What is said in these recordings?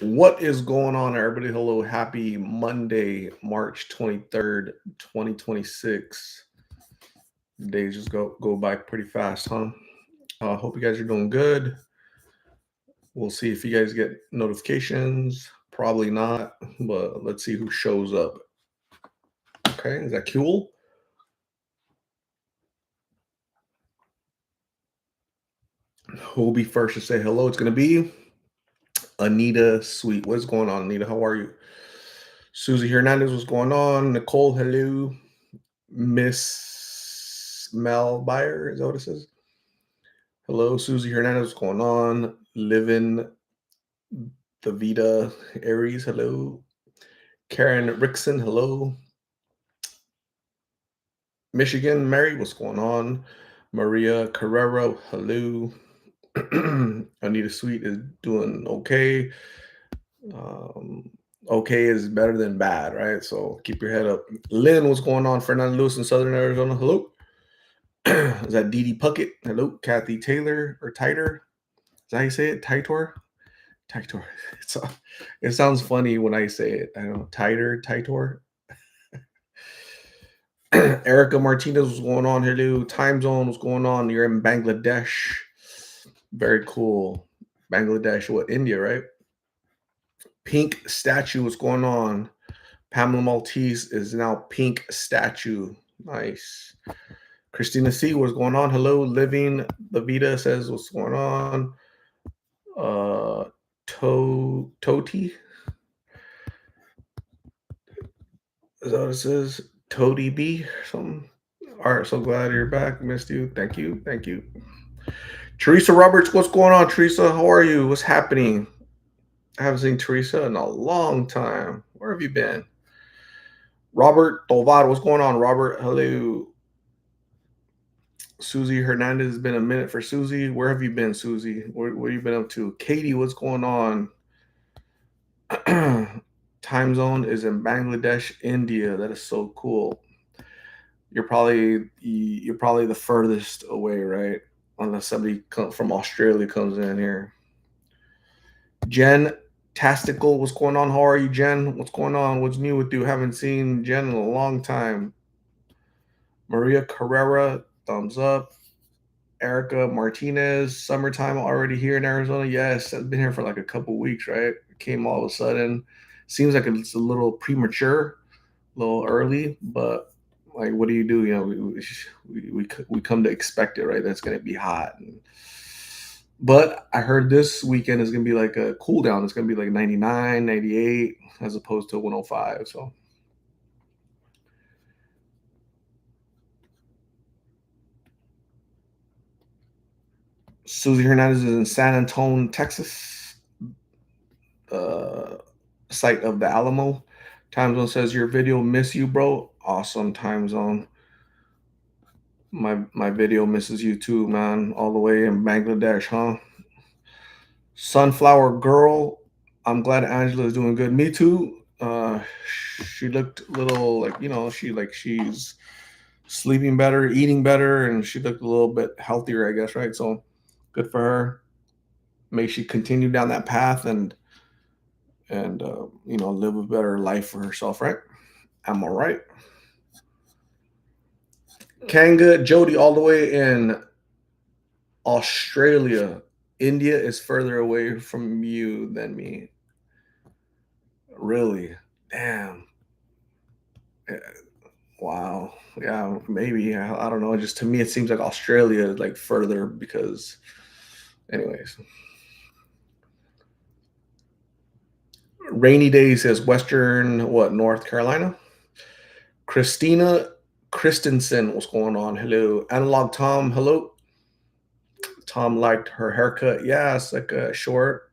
What is going on, everybody? Hello, happy Monday, March 23rd, 2026. Days just go by pretty fast, huh? Hope you guys are doing good. We'll see if you guys get notifications. Probably not, but let's see who shows up. Okay, is that cool? Who will be first to say hello? It's gonna be Anita Sweet. What's going on, Anita? How are you? Susie Hernandez, what's going on? Nicole, hello. Miss Mel Buyer, is that what it says? Hello, Susie Hernandez. What's going on? Living the Vita Aries. Hello. Karen Rickson. Hello. Michigan Mary. What's going on? Maria Carrero. Hello. Anita Sweet is doing okay. Um, okay is better than bad, right? So keep your head up. Lynn, what's going on? Fernando Lewis in Southern Arizona. Hello. Is that Dee Dee Puckett? Hello. Kathy Taylor or Titer? Is that how you say it? Titor? Titor. It's, it sounds funny when I say it. I don't know. Titor. Erica Martinez, what's going on? Hello. Time zone, what's going on? You're in Bangladesh. Very cool. Bangladesh, what? India, right? Pink statue, what's going on? Pamela Maltese is now pink statue. Nice. Christina C, what's going on? Hello. Living the Vita says, what's going on? Uh, Toti, is that what it says? Toady B or something. All right, so glad you're back. Missed you. Thank you. Thank you. Teresa Roberts, what's going on, Teresa? How are you? What's happening? I haven't seen Teresa in a long time. Where have you been? Robert Tovar, what's going on, Robert? Hello. Susie Hernandez, has been a minute for Susie. Where have you been, Susie? Where you been up to? Katie, what's going on? Time zone is in Bangladesh, India. That is so cool. You're probably the furthest away, right? Unless somebody from Australia comes in here. Jen Tastical, what's going on? How are you, Jen? What's going on? What's new with you? Haven't seen Jen in a long time. Maria Carrera, thumbs up. Erica Martinez, summertime already here in Arizona. Yes, I've been here for like a couple weeks, right? Came all of a sudden. Seems like it's a little premature, a little early, but like, what do? You know, we come to expect it, right? That's going to be hot. But I heard this weekend is going to be like a cool down. It's going to be like 99, 98 as opposed to 105. So Susie Hernandez is in San Antonio, Texas, uh, site of the Alamo. Time zone says your video miss you, bro. Awesome time zone. My video misses you too, man. All the way in Bangladesh, huh? Sunflower Girl. I'm glad Angela is doing good. Me too. She looked a little like, she's sleeping better, eating better, and she looked a little bit healthier, I guess, right? So good for her. May she continue down that path and live a better life for herself, right? Am I right? Kanga Jody, all the way in Australia. India is further away from you than me. Really? Damn. Eh, wow. Yeah, maybe. I don't know. Just to me, it seems like Australia is like further because, anyways. Rainy Day says Western, what, North Carolina? Christina Christensen, what's going on? Hello. Analog Tom, hello. Tom liked her haircut. Yeah, it's like a short,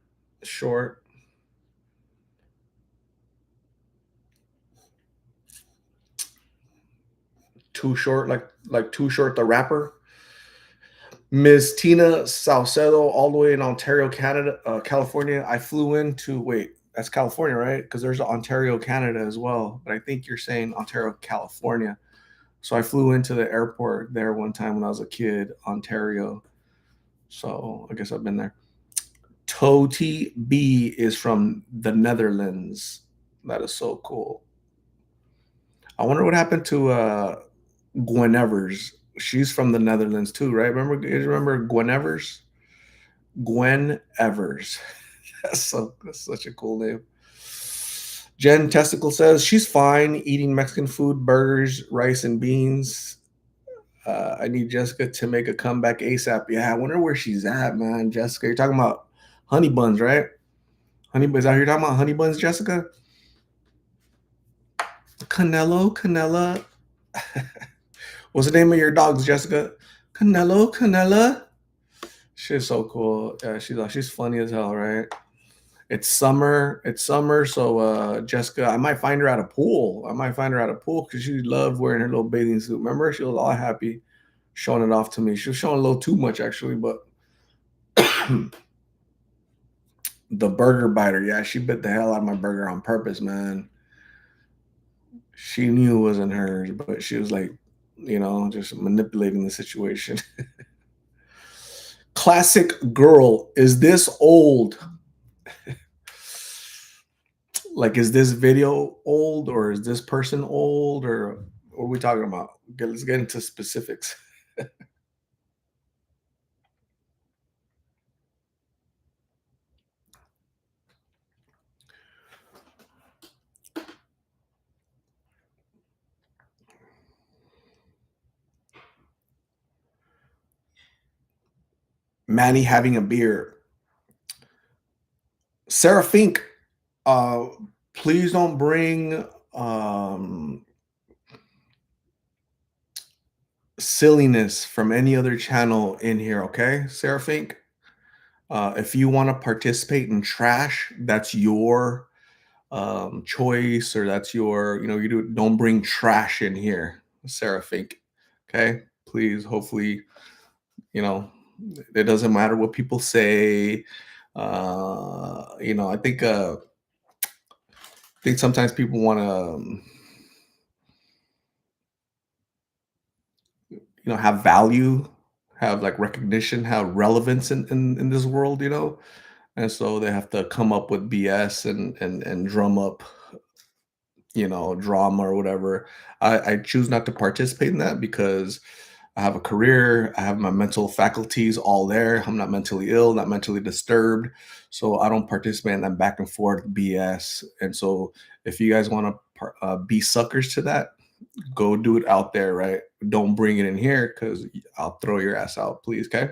too short, like too short the rapper. Ms. Tina Salcedo, all the way in Ontario, Canada, California. I flew into wait, that's California, right? Because there's Ontario, Canada as well. But I think you're saying Ontario, California. So I flew into the airport there one time when I was a kid, Ontario. So I guess I've been there. Toti B is from the Netherlands. That is so cool. I wonder what happened to Gwen Evers. She's from the Netherlands too, right? Remember Gwen Evers? Gwen Evers. That's such a cool name. Jen Testicle says she's fine eating Mexican food, burgers, rice, and beans. I need Jessica to make a comeback ASAP. Yeah, I wonder where she's at, man. Jessica, you're talking about honey buns, right? Honey buns. Are you talking about honey buns, Jessica? Canelo, Canella. What's the name of your dogs, Jessica? Canelo, Canella. She's so cool. Yeah, she's funny as hell, right? It's summer. It's summer. So Jessica, I might find her at a pool. I might find her at a pool because she loved wearing her little bathing suit. Remember, she was all happy showing it off to me. She was showing a little too much actually, but the burger biter, yeah, she bit the hell out of my burger on purpose, man. She knew it wasn't hers, but she was like, just manipulating the situation. Classic girl. Is this old? Like, is this video old or is this person old or what are we talking about? Let's get into specifics. Manny having a beer. Sarah Fink, uh, please don't bring silliness from any other channel in here, okay? Sarah Fink. If you want to participate in trash, that's your choice, or that's your, don't bring trash in here, Sarah Fink. Okay, please. Hopefully, you know, it doesn't matter what people say. I think sometimes people want to, have value, have like recognition, have relevance in this world, and so they have to come up with BS and drum up, drama or whatever. I choose not to participate in that because I have a career, I have my mental faculties all there. I'm not mentally ill, not mentally disturbed. So I don't participate in that back and forth BS. And so if you guys want to be suckers to that, go do it out there, right? Don't bring it in here because I'll throw your ass out, please. Okay.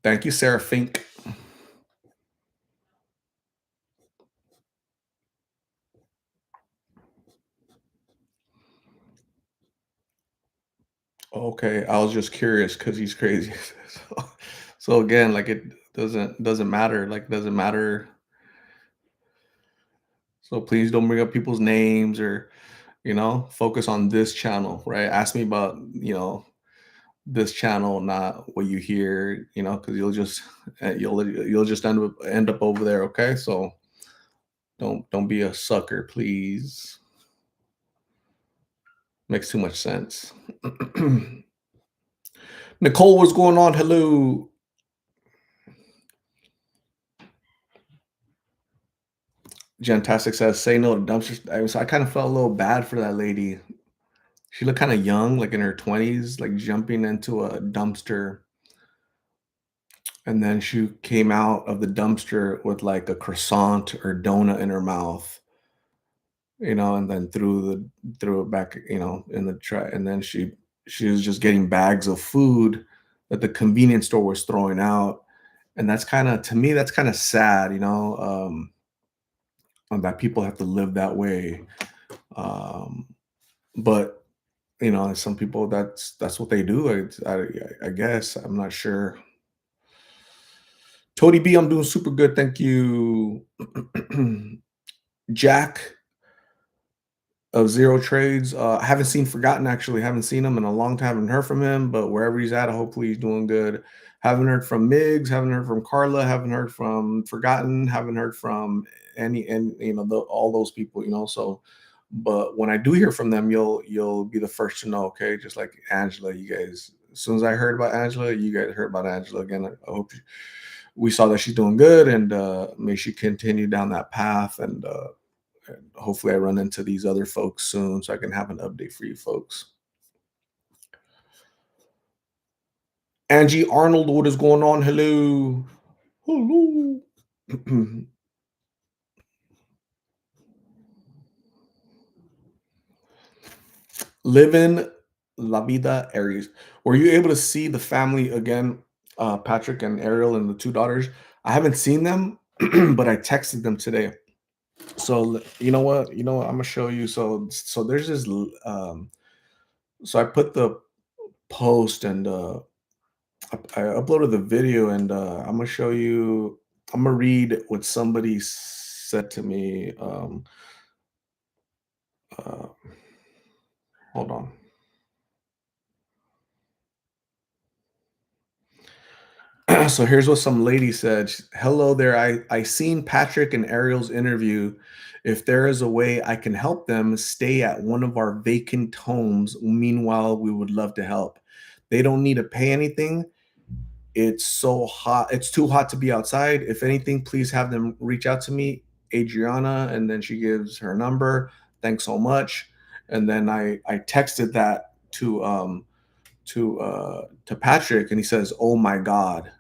Thank you, Sarah Fink. Okay, I was just curious because he's crazy. So again, like it doesn't matter. Like it doesn't matter. So please don't bring up people's names or focus on this channel, right? Ask me about this channel, not what you hear, because you'll just end up over there. Okay, so don't be a sucker, please. Makes too much sense. Nicole, what's going on? Hello. Jantastic says, say no to dumpsters. So I kind of felt a little bad for that lady. She looked kind of young, like in her 20s, like jumping into a dumpster. And then she came out of the dumpster with like a croissant or donut in her mouth, and then threw it back, in the tray. And then she was just getting bags of food that the convenience store was throwing out. And that's kind of, to me, that's kind of sad, that people have to live that way. Um, but some people that's what they do. I guess I'm not sure. Tony B, I'm doing super good, thank you. Jack of Zero Trades. I haven't seen Forgotten actually. Haven't seen him in a long time. Haven't heard from him, but wherever he's at, hopefully he's doing good. Haven't heard from Migs. Haven't heard from Carla. Haven't heard from Forgotten. Haven't heard from any and all those people. So, but when I do hear from them, you'll be the first to know. Okay, just like Angela, you guys as soon as I heard about Angela, you guys heard about Angela again. I hope we saw that she's doing good, and may she continue down that path. And hopefully, I run into these other folks soon, so I can have an update for you folks. Angie Arnold, what is going on? Hello, hello. Living La Vida Aries. Were you able to see the family again, Patrick and Ariel and the two daughters? I haven't seen them, but I texted them today. So you know what? You know what? I'm gonna show you. So there's this. So I put the post and I uploaded the video and I'm gonna show you. I'm gonna read what somebody said to me. Uh, Hold on. So here's what some lady said. Hello there. I seen Patrick and Ariel's interview. If there is a way I can help them stay at one of our vacant homes, meanwhile, we would love to help. They don't need to pay anything. It's so hot. It's too hot to be outside. If anything, please have them reach out to me, Adriana, and then she gives her number. Thanks so much. And then I texted that to Patrick, and he says, "Oh my God."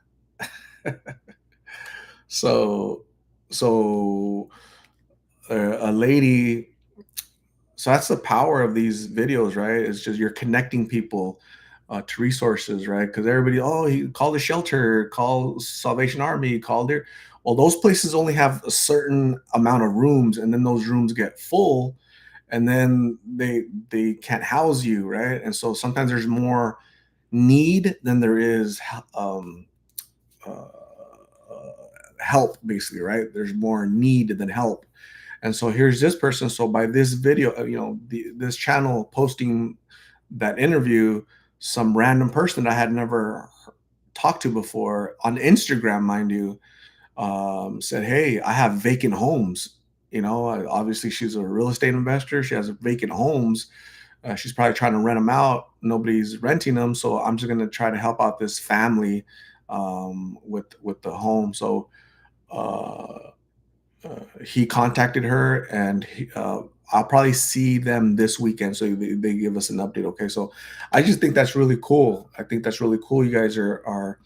So so a lady, so that's the power of these videos, right? It's just you're connecting people to resources, right? Because everybody, oh, he call the shelter, call Salvation Army, call their, well, those places only have a certain amount of rooms, and then those rooms get full, and then they can't house you, right? And so sometimes there's more need than there is uh, help, basically, right? There's more need than help. And so here's this person. So by this video, this channel posting that interview, some random person I had never talked to before on Instagram, mind you, said, "Hey, I have vacant homes." Obviously she's a real estate investor. She has vacant homes. She's probably trying to rent them out. Nobody's renting them, so I'm just going to try to help out this family with the home. So uh, he contacted her, and I'll probably see them this weekend. So they give us an update. Okay, so I just think that's really cool. I think that's really cool. You guys are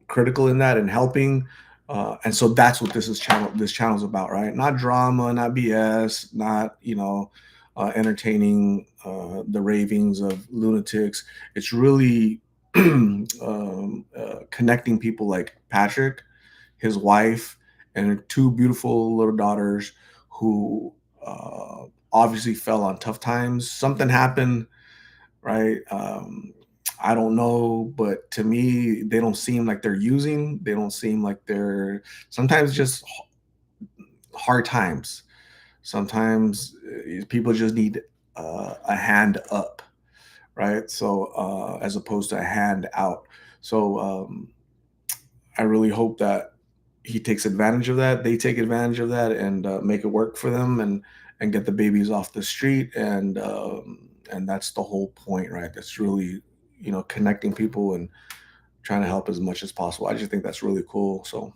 critical in that and helping. And so that's what this channel's about, right? Not drama, not BS, not entertaining the ravings of lunatics. It's really connecting people like Patrick, his wife, and her two beautiful little daughters who obviously fell on tough times. Something happened, right? I don't know, but to me, they don't seem like they're using. They don't seem like they're, sometimes just hard times. Sometimes people just need a hand up, right? So as opposed to a hand out. So I really hope that he takes advantage of that. They take advantage of that and make it work for them and get the babies off the street. And that's the whole point, right? That's really connecting people and trying to help as much as possible. I just think that's really cool. So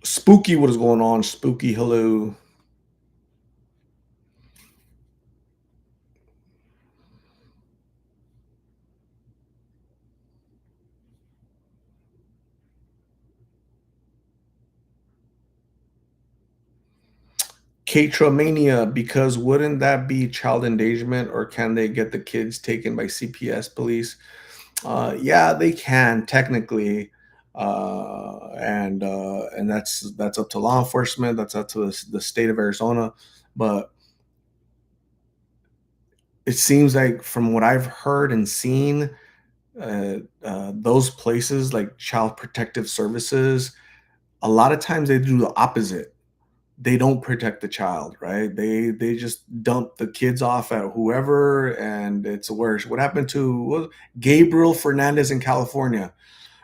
Spooky, what is going on? Spooky, hello. Katramania, because wouldn't that be child endangerment, or can they get the kids taken by CPS police? Yeah, they can technically, and that's up to law enforcement. That's up to the state of Arizona. But it seems like from what I've heard and seen, those places like Child Protective Services, a lot of times they do the opposite. They don't protect the child, right? They just dump the kids off at whoever, and it's worse. What happened to Gabriel Fernandez in California?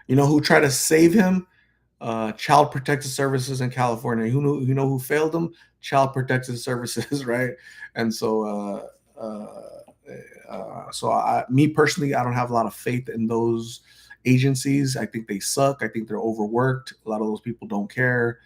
You know who tried to save him? Child Protective Services in California. You know who failed them? Child Protective Services, right? And so, me personally, I don't have a lot of faith in those agencies. I think they suck. I think they're overworked. A lot of those people don't care.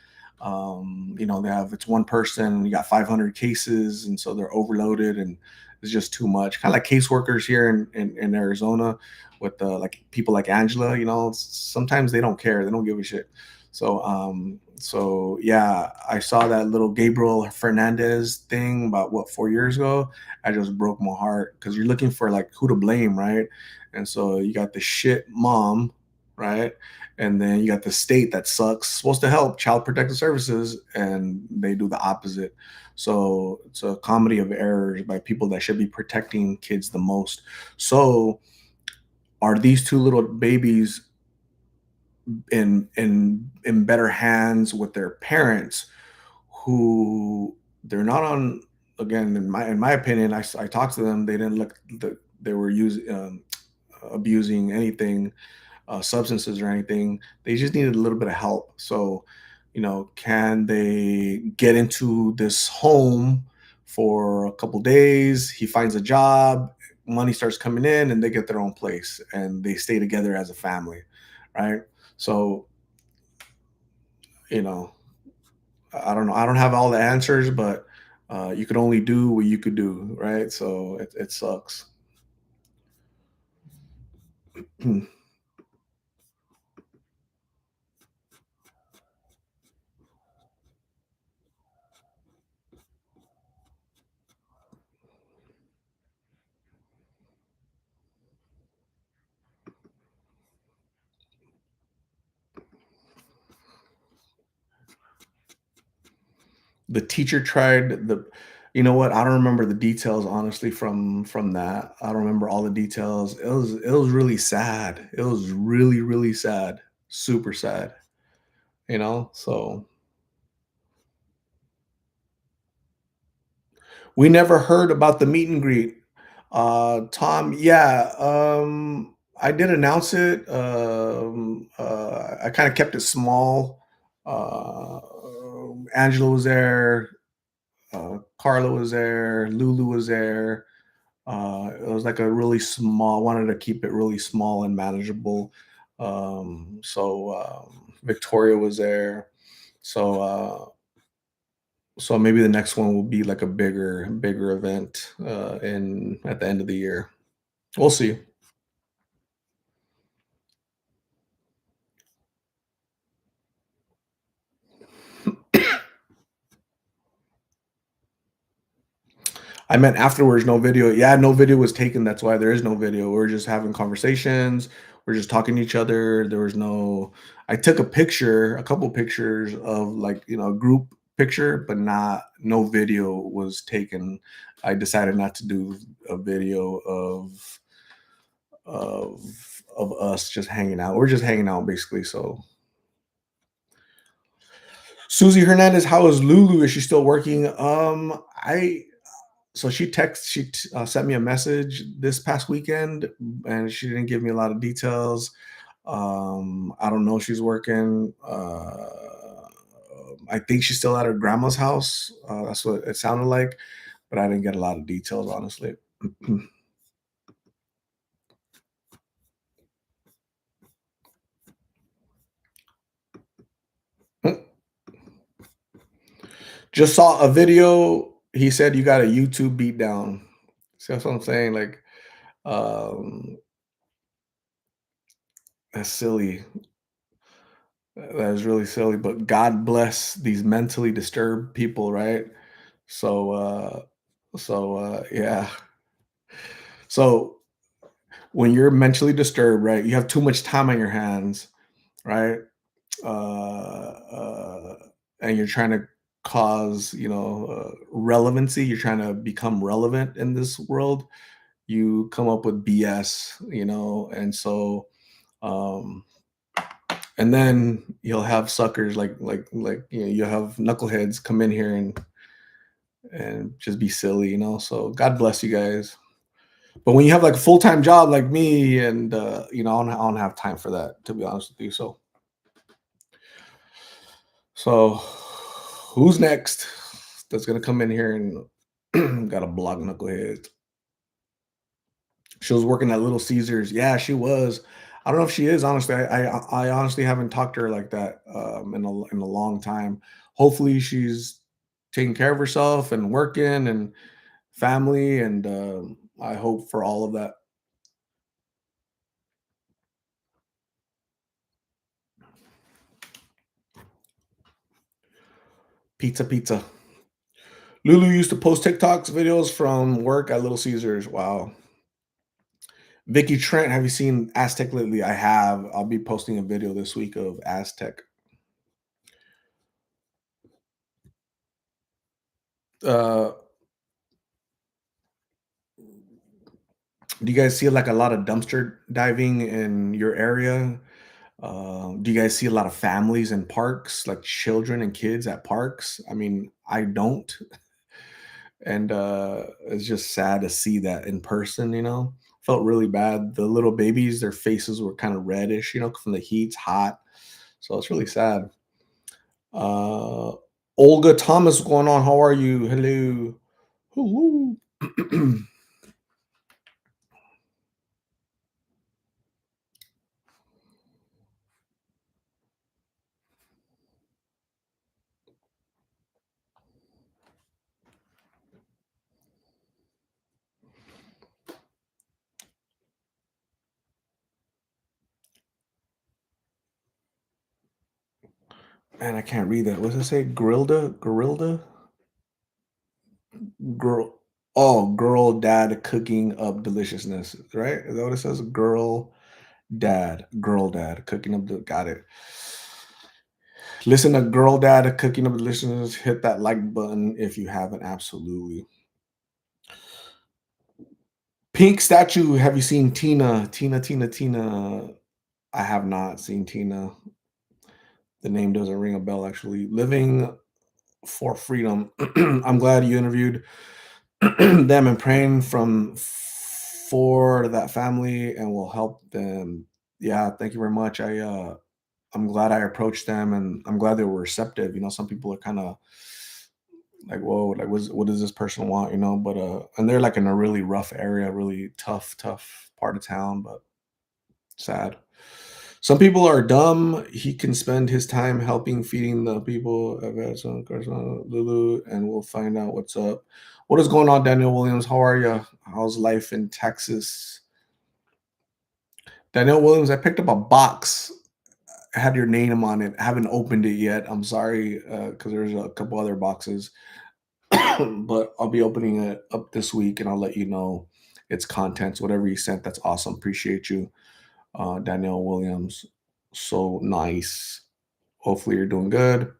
You know, they have it's one person, you got 500 cases, and so they're overloaded, and it's just too much. Kind of like caseworkers here in Arizona with like people like Angela. You know, sometimes they don't care. They don't give a shit. So yeah, I saw that little Gabriel Fernandez thing about what 4 years ago. I just broke my heart because you're looking for like who to blame, right? And so you got the shit mom, right? And then you got the state that sucks, supposed to help Child Protective Services, and they do the opposite. So it's a comedy of errors by people that should be protecting kids the most. So are these two little babies in better hands with their parents who they're not on, again in my opinion, I talked to them, they didn't look that they were using abusing anything, substances or anything. They just needed a little bit of help. So, you know, can they get into this home for a couple days? He finds a job, money starts coming in, and they get their own place and they stay together as a family, right? So, you know, I don't know. I don't have all the answers, but you could only do what you could do, right? So it sucks. The teacher tried the you know what? I don't remember the details honestly from that. I don't remember all the details. It was really sad. It was really, really sad. Super sad, you know? So we never heard about the meet and greet. Tom, yeah, I did announce it. I kind of kept it small. Angela was there, Carla was there, Lulu was there. It was like a really small. Wanted to keep it really small and manageable. Victoria was there. So so maybe the next one will be like a bigger event in at the end of the year. We'll see. I meant afterwards, no video. Yeah, no video was taken. That's why there is no video. We're just having conversations. We're just talking to each other. There was no. I took a picture, a couple pictures of like a group picture, but not no video was taken. I decided not to do a video of of us just hanging out. We're just hanging out basically. So Susie Hernandez, how is Lulu? Is she still working? I so she sent me a message this past weekend, and she didn't give me a lot of details. I don't know if she's working. I think she's still at her grandma's house. That's what it sounded like, but I didn't get a lot of details, honestly. Just saw a video. He said you got a YouTube beat down. See, that's what I'm saying. Like, um, that's silly. That is really silly, but God bless these mentally disturbed people, right? So, yeah. So when you're mentally disturbed, right, you have too much time on your hands, right? Uh, and you're trying to cause, relevancy. You're trying to become relevant in this world. You come up with BS, and so, um, and then you'll have suckers like you'll have knuckleheads come in here and just be silly, so God bless you guys. But when you have like a full-time job like me, and I don't have time for that, to be honest with you. So So, who's next? That's gonna come in here and got a block knuckleheads. She was working at Little Caesars. Yeah, she was. I don't know if she is, honestly. I honestly haven't talked to her like that in a long time. Hopefully, she's taking care of herself and working and family, and I hope for all of that. Pizza, pizza. Lulu used to post TikToks videos from work at Little Caesars. Wow. Vicky Trent, have you seen Aztec lately? I have. I'll be posting a video this week of Aztec. Uh, do you guys see like a lot of dumpster diving in your area? Do you guys see a lot of families in parks, like children and kids at parks? I mean, I don't, and it's just sad to see that in person. Felt really bad. The little babies, their faces were kind of reddish, from the heat. It's hot, so it's really sad. Uh, Olga Thomas, what's going on? How are you? Hello. Hello. Man, I can't read that. What does it say? Grilda? Grilda? Girl. Oh, girl, dad cooking up deliciousness, right? Is that what it says? Girl, dad cooking up. Got it. Listen to girl, dad cooking up deliciousness. Hit that like button if you haven't. Absolutely. Pink statue. Have you seen Tina? Tina. I have not seen Tina. The name doesn't ring a bell, actually. Living for freedom. I'm glad you interviewed them and praying for that family and will help them. Yeah, thank you very much. I'm glad I approached them and I'm glad they were receptive. Some people are kind of like, whoa, like what does this person want? But and they're like in a really rough area, really tough part of town, but sad. Some people are dumb. He can spend his time helping feeding the people. I've had some person, Lulu, and we'll find out what's up. What is going on, Daniel Williams? How are you? How's life in Texas? Daniel Williams, I picked up a box. It had your name on it. I haven't opened it yet. I'm sorry, because there's a couple other boxes, but I'll be opening it up this week, and I'll let you know its contents. Whatever you sent, that's awesome. Appreciate you, Danielle Williams. So nice. Hopefully you're doing good.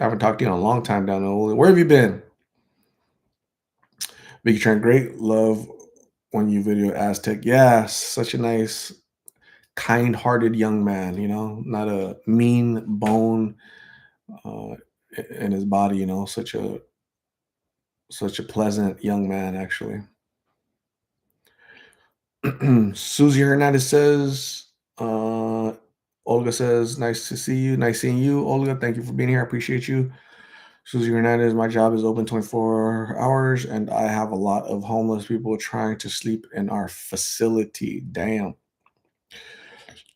I haven't talked to you in a long time, Danielle. Where have you been? Vicky Trent, great. Love when you video Aztec. Yeah, such a nice, kind-hearted young man. Not a mean bone uh, in his body. Such a pleasant young man, actually. Susie Hernandez says, Olga says, nice to see you. Nice seeing you, Olga. Thank you for being here. I appreciate you. Susie Hernandez, my job is open 24 hours, and I have a lot of homeless people trying to sleep in our facility. Damn.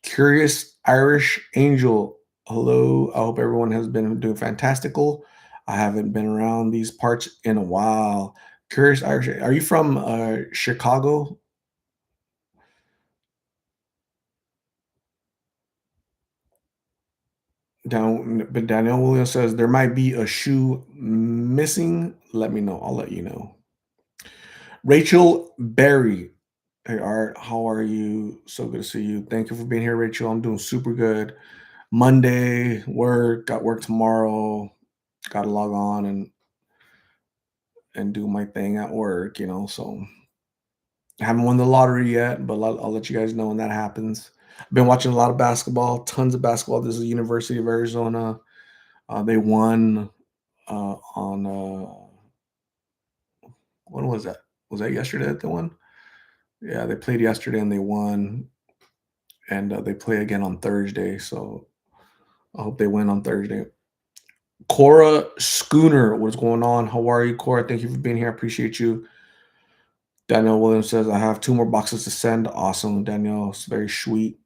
Curious Irish Angel. Hello. I hope everyone has been doing fantastical. I haven't been around these parts in a while. Curious Irish. Are you from Chicago? Down, but Danielle Williams says there might be a shoe missing. Let me know. I'll let you know. Rachel Berry. Hey Art, how are you? So good to see you. Thank you for being here, Rachel. I'm doing super good. Monday, got work tomorrow. Got to log on and do my thing at work. So I haven't won the lottery yet, but I'll let you guys know when that happens. I've been watching a lot of basketball, tons of basketball. This is the University of Arizona. They won on when was that? Was that yesterday that they won? Yeah, they played yesterday and they won, and they play again on Thursday. So I hope they win on Thursday. Cora Schooner, what's going on? How are you, Cora? Thank you for being here. I appreciate you. Daniel Williams says, I have two more boxes to send. Awesome, Daniel. It's very sweet.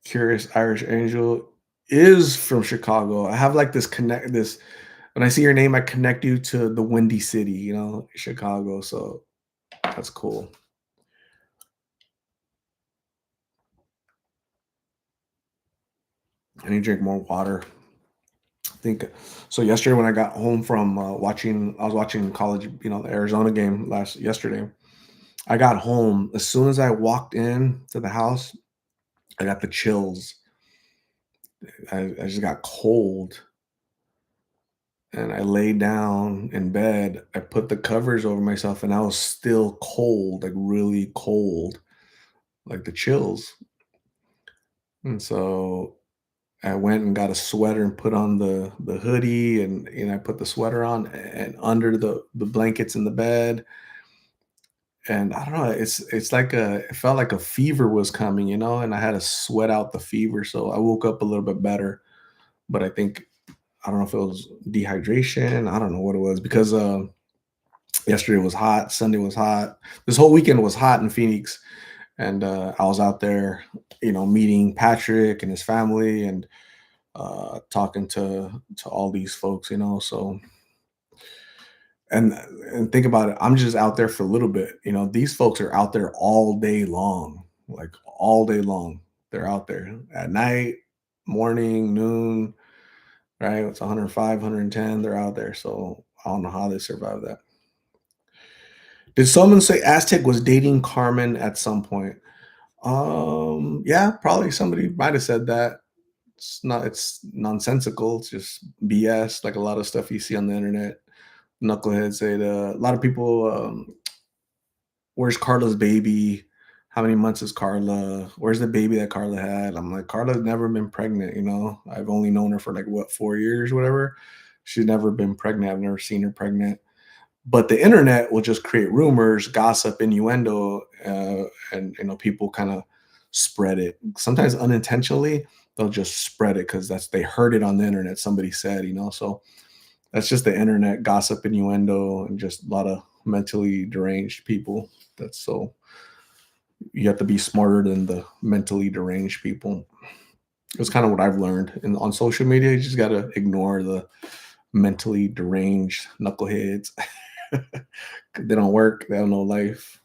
Curious Irish Angel is from Chicago. I have like this when I see your name, I connect you to the Windy City, Chicago. So that's cool. I need to drink more water. I think so. Yesterday, when I got home from I was watching college, the Arizona game yesterday. I got home as soon as I walked in to the house. I got the chills. I just got cold, and I laid down in bed. I put the covers over myself, and I was still cold, like really cold, like the chills. And so I went and got a sweater and put on the hoodie, and I put the sweater on and under the blankets in the bed. And I don't know, it's like it felt like a fever was coming, and I had to sweat out the fever. So I woke up a little bit better, but I don't know if it was dehydration. I don't know what it was because yesterday was hot, Sunday was hot. This whole weekend was hot in Phoenix, and I was out there, meeting Patrick and his family, and talking to all these folks. So and and think about it, I'm just out there for a little bit. These folks are out there all day long, like all day long. They're out there at night, morning, noon, right? It's 105, 110. They're out there. So I don't know how they survive that. Did someone say Aztec was dating Carmen at some point? Yeah, probably somebody might have said that. It's nonsensical. It's just BS, like a lot of stuff you see on the internet. Knuckleheads say a lot of people, where's Carla's baby? How many months is Carla? Where's the baby that Carla had? I'm like, Carla's never been pregnant. I've only known her for like what, 4 years, whatever. She's never been pregnant. I've never seen her pregnant. But the internet will just create rumors, gossip, innuendo, and people kind of spread it. Sometimes unintentionally, they'll just spread it because they heard it on the internet. Somebody said. So that's just the internet gossip, innuendo, and just a lot of mentally deranged people. That's so you have to be smarter than the mentally deranged people. It's kind of what I've learned. And on social media, you just got to ignore the mentally deranged knuckleheads. They don't work. They don't know life.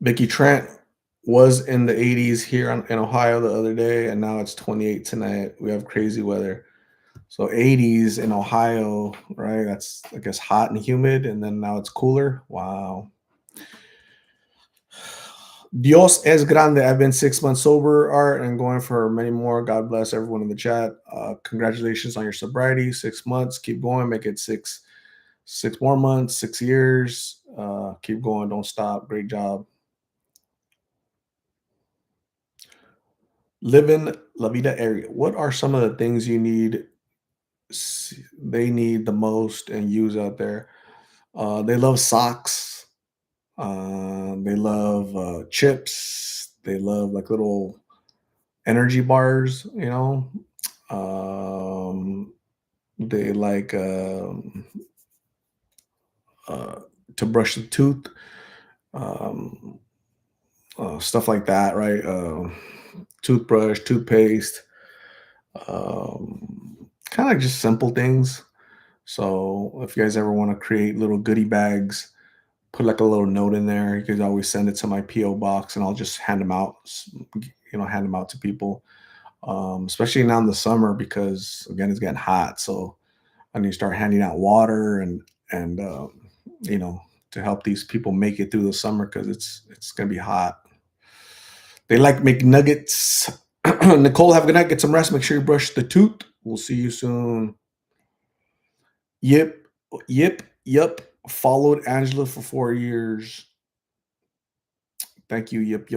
Vicky Trent was in the 80s here in Ohio the other day, and now it's 28 tonight. We have crazy weather. So 80s in Ohio, right? That's I guess hot and humid, and then now it's cooler. Wow. Dios es grande. I've been 6 months sober, Art, and going for many more. God bless everyone in the chat. Congratulations on your sobriety. 6 months. Keep going. Make it six more months, 6 years. Keep going. Don't stop. Great job. Living La Vida area. What are some of the things they need the most and use out there? They love socks. They love chips. They love like little energy bars. Um, they like uh, to brush the tooth, um, stuff like that, right? Toothbrush, toothpaste, kind of like just simple things. So if you guys ever want to create little goodie bags, put like a little note in there. You can always send it to my PO box, and I'll just hand them out. Hand them out to people, especially now in the summer because again it's getting hot. So I need to start handing out water and you know to help these people make it through the summer because it's gonna be hot. They like McNuggets. Nicole, have a good night. Get some rest. Make sure you brush the tooth. We'll see you soon. Yep, yep. Followed Angela for 4 years. Thank you. Yep.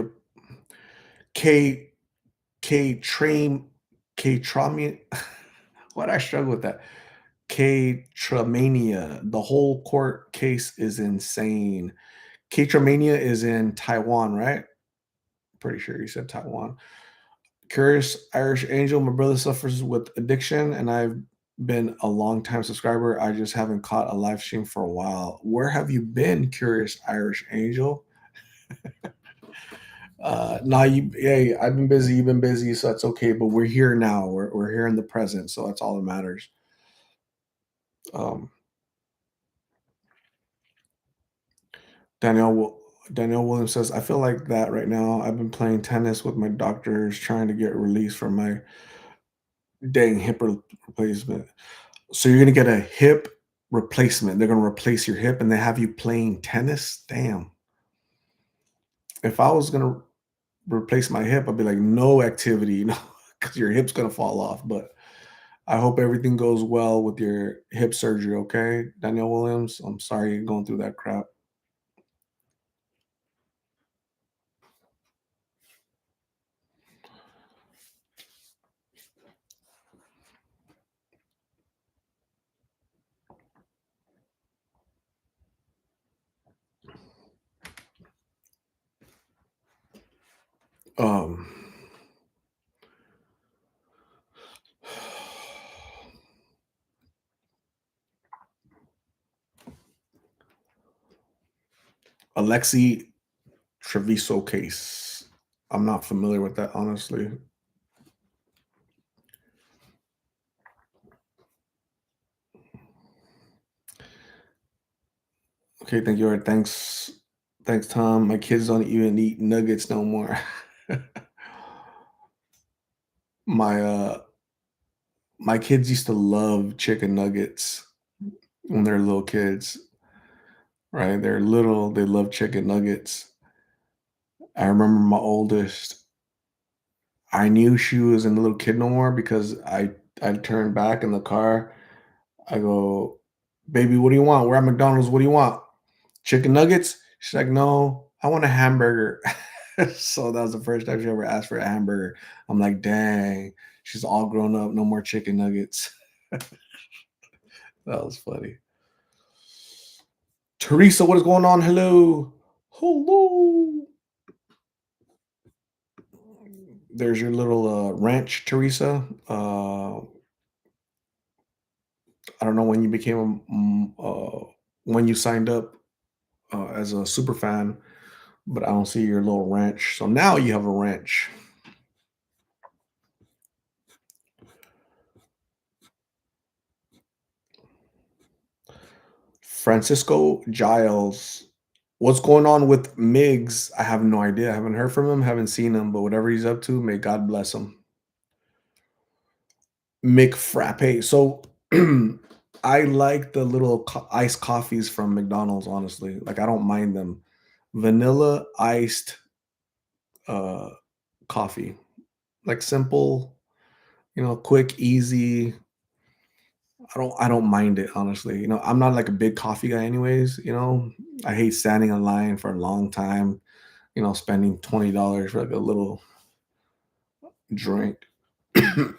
Kate K train K Trami why did I struggle with that? K Tramania. The whole court case is insane. K Tramania is in Taiwan, right? Pretty sure you said Taiwan. Curious Irish Angel, my brother suffers with addiction, and I've been a long time subscriber. I just haven't caught a live stream for a while. Where have you been, Curious Irish Angel? Nah, hey, I've been busy, you've been busy, so that's okay. But we're here now. We're here in the present, so that's all that matters. Um, Danielle Wil- Danielle Williams says, I feel like that right now. I've been playing tennis with my doctors, trying to get release from my dang replacement. So you're gonna get a hip replacement. They're gonna replace your hip, and they have you playing tennis. Damn. If I was gonna replace my hip, I'd be like, no activity, because your hip's gonna fall off. But I hope everything goes well with your hip surgery. Okay, Danielle Williams. I'm sorry you're going through that crap. Um, Alexi Treviso case. I'm not familiar with that, honestly. Okay, thank you. All right, thanks, Tom. My kids don't even eat nuggets no more. my my kids used to love chicken nuggets when they're little kids, right? They're little, they love chicken nuggets. I remember my oldest, I knew she wasn't a little kid no more because I turned back in the car. I go, baby, what do you want? We're at McDonald's. What do you want? Chicken nuggets? She's like, no, I want a hamburger. So that was the first time she ever asked for a hamburger. I'm like, dang, she's all grown up, no more chicken nuggets. That was funny. Teresa, what is going on? Hello. Hello. There's your little ranch, Teresa. I don't know when you became when you signed up as a super fan, but I don't see your little ranch. So now you have a ranch. Francisco Giles. What's going on with Miggs? I have no idea. I haven't heard from him, haven't seen him, but whatever he's up to, may God bless him. McFrappe. So I like the little iced coffees from McDonald's, honestly. Like I don't mind them. Vanilla iced uh coffee. Like simple, quick, easy. I don't mind it, honestly. I'm not like a big coffee guy anyways. I hate standing in line for a long time, spending $20 for like a little drink. Have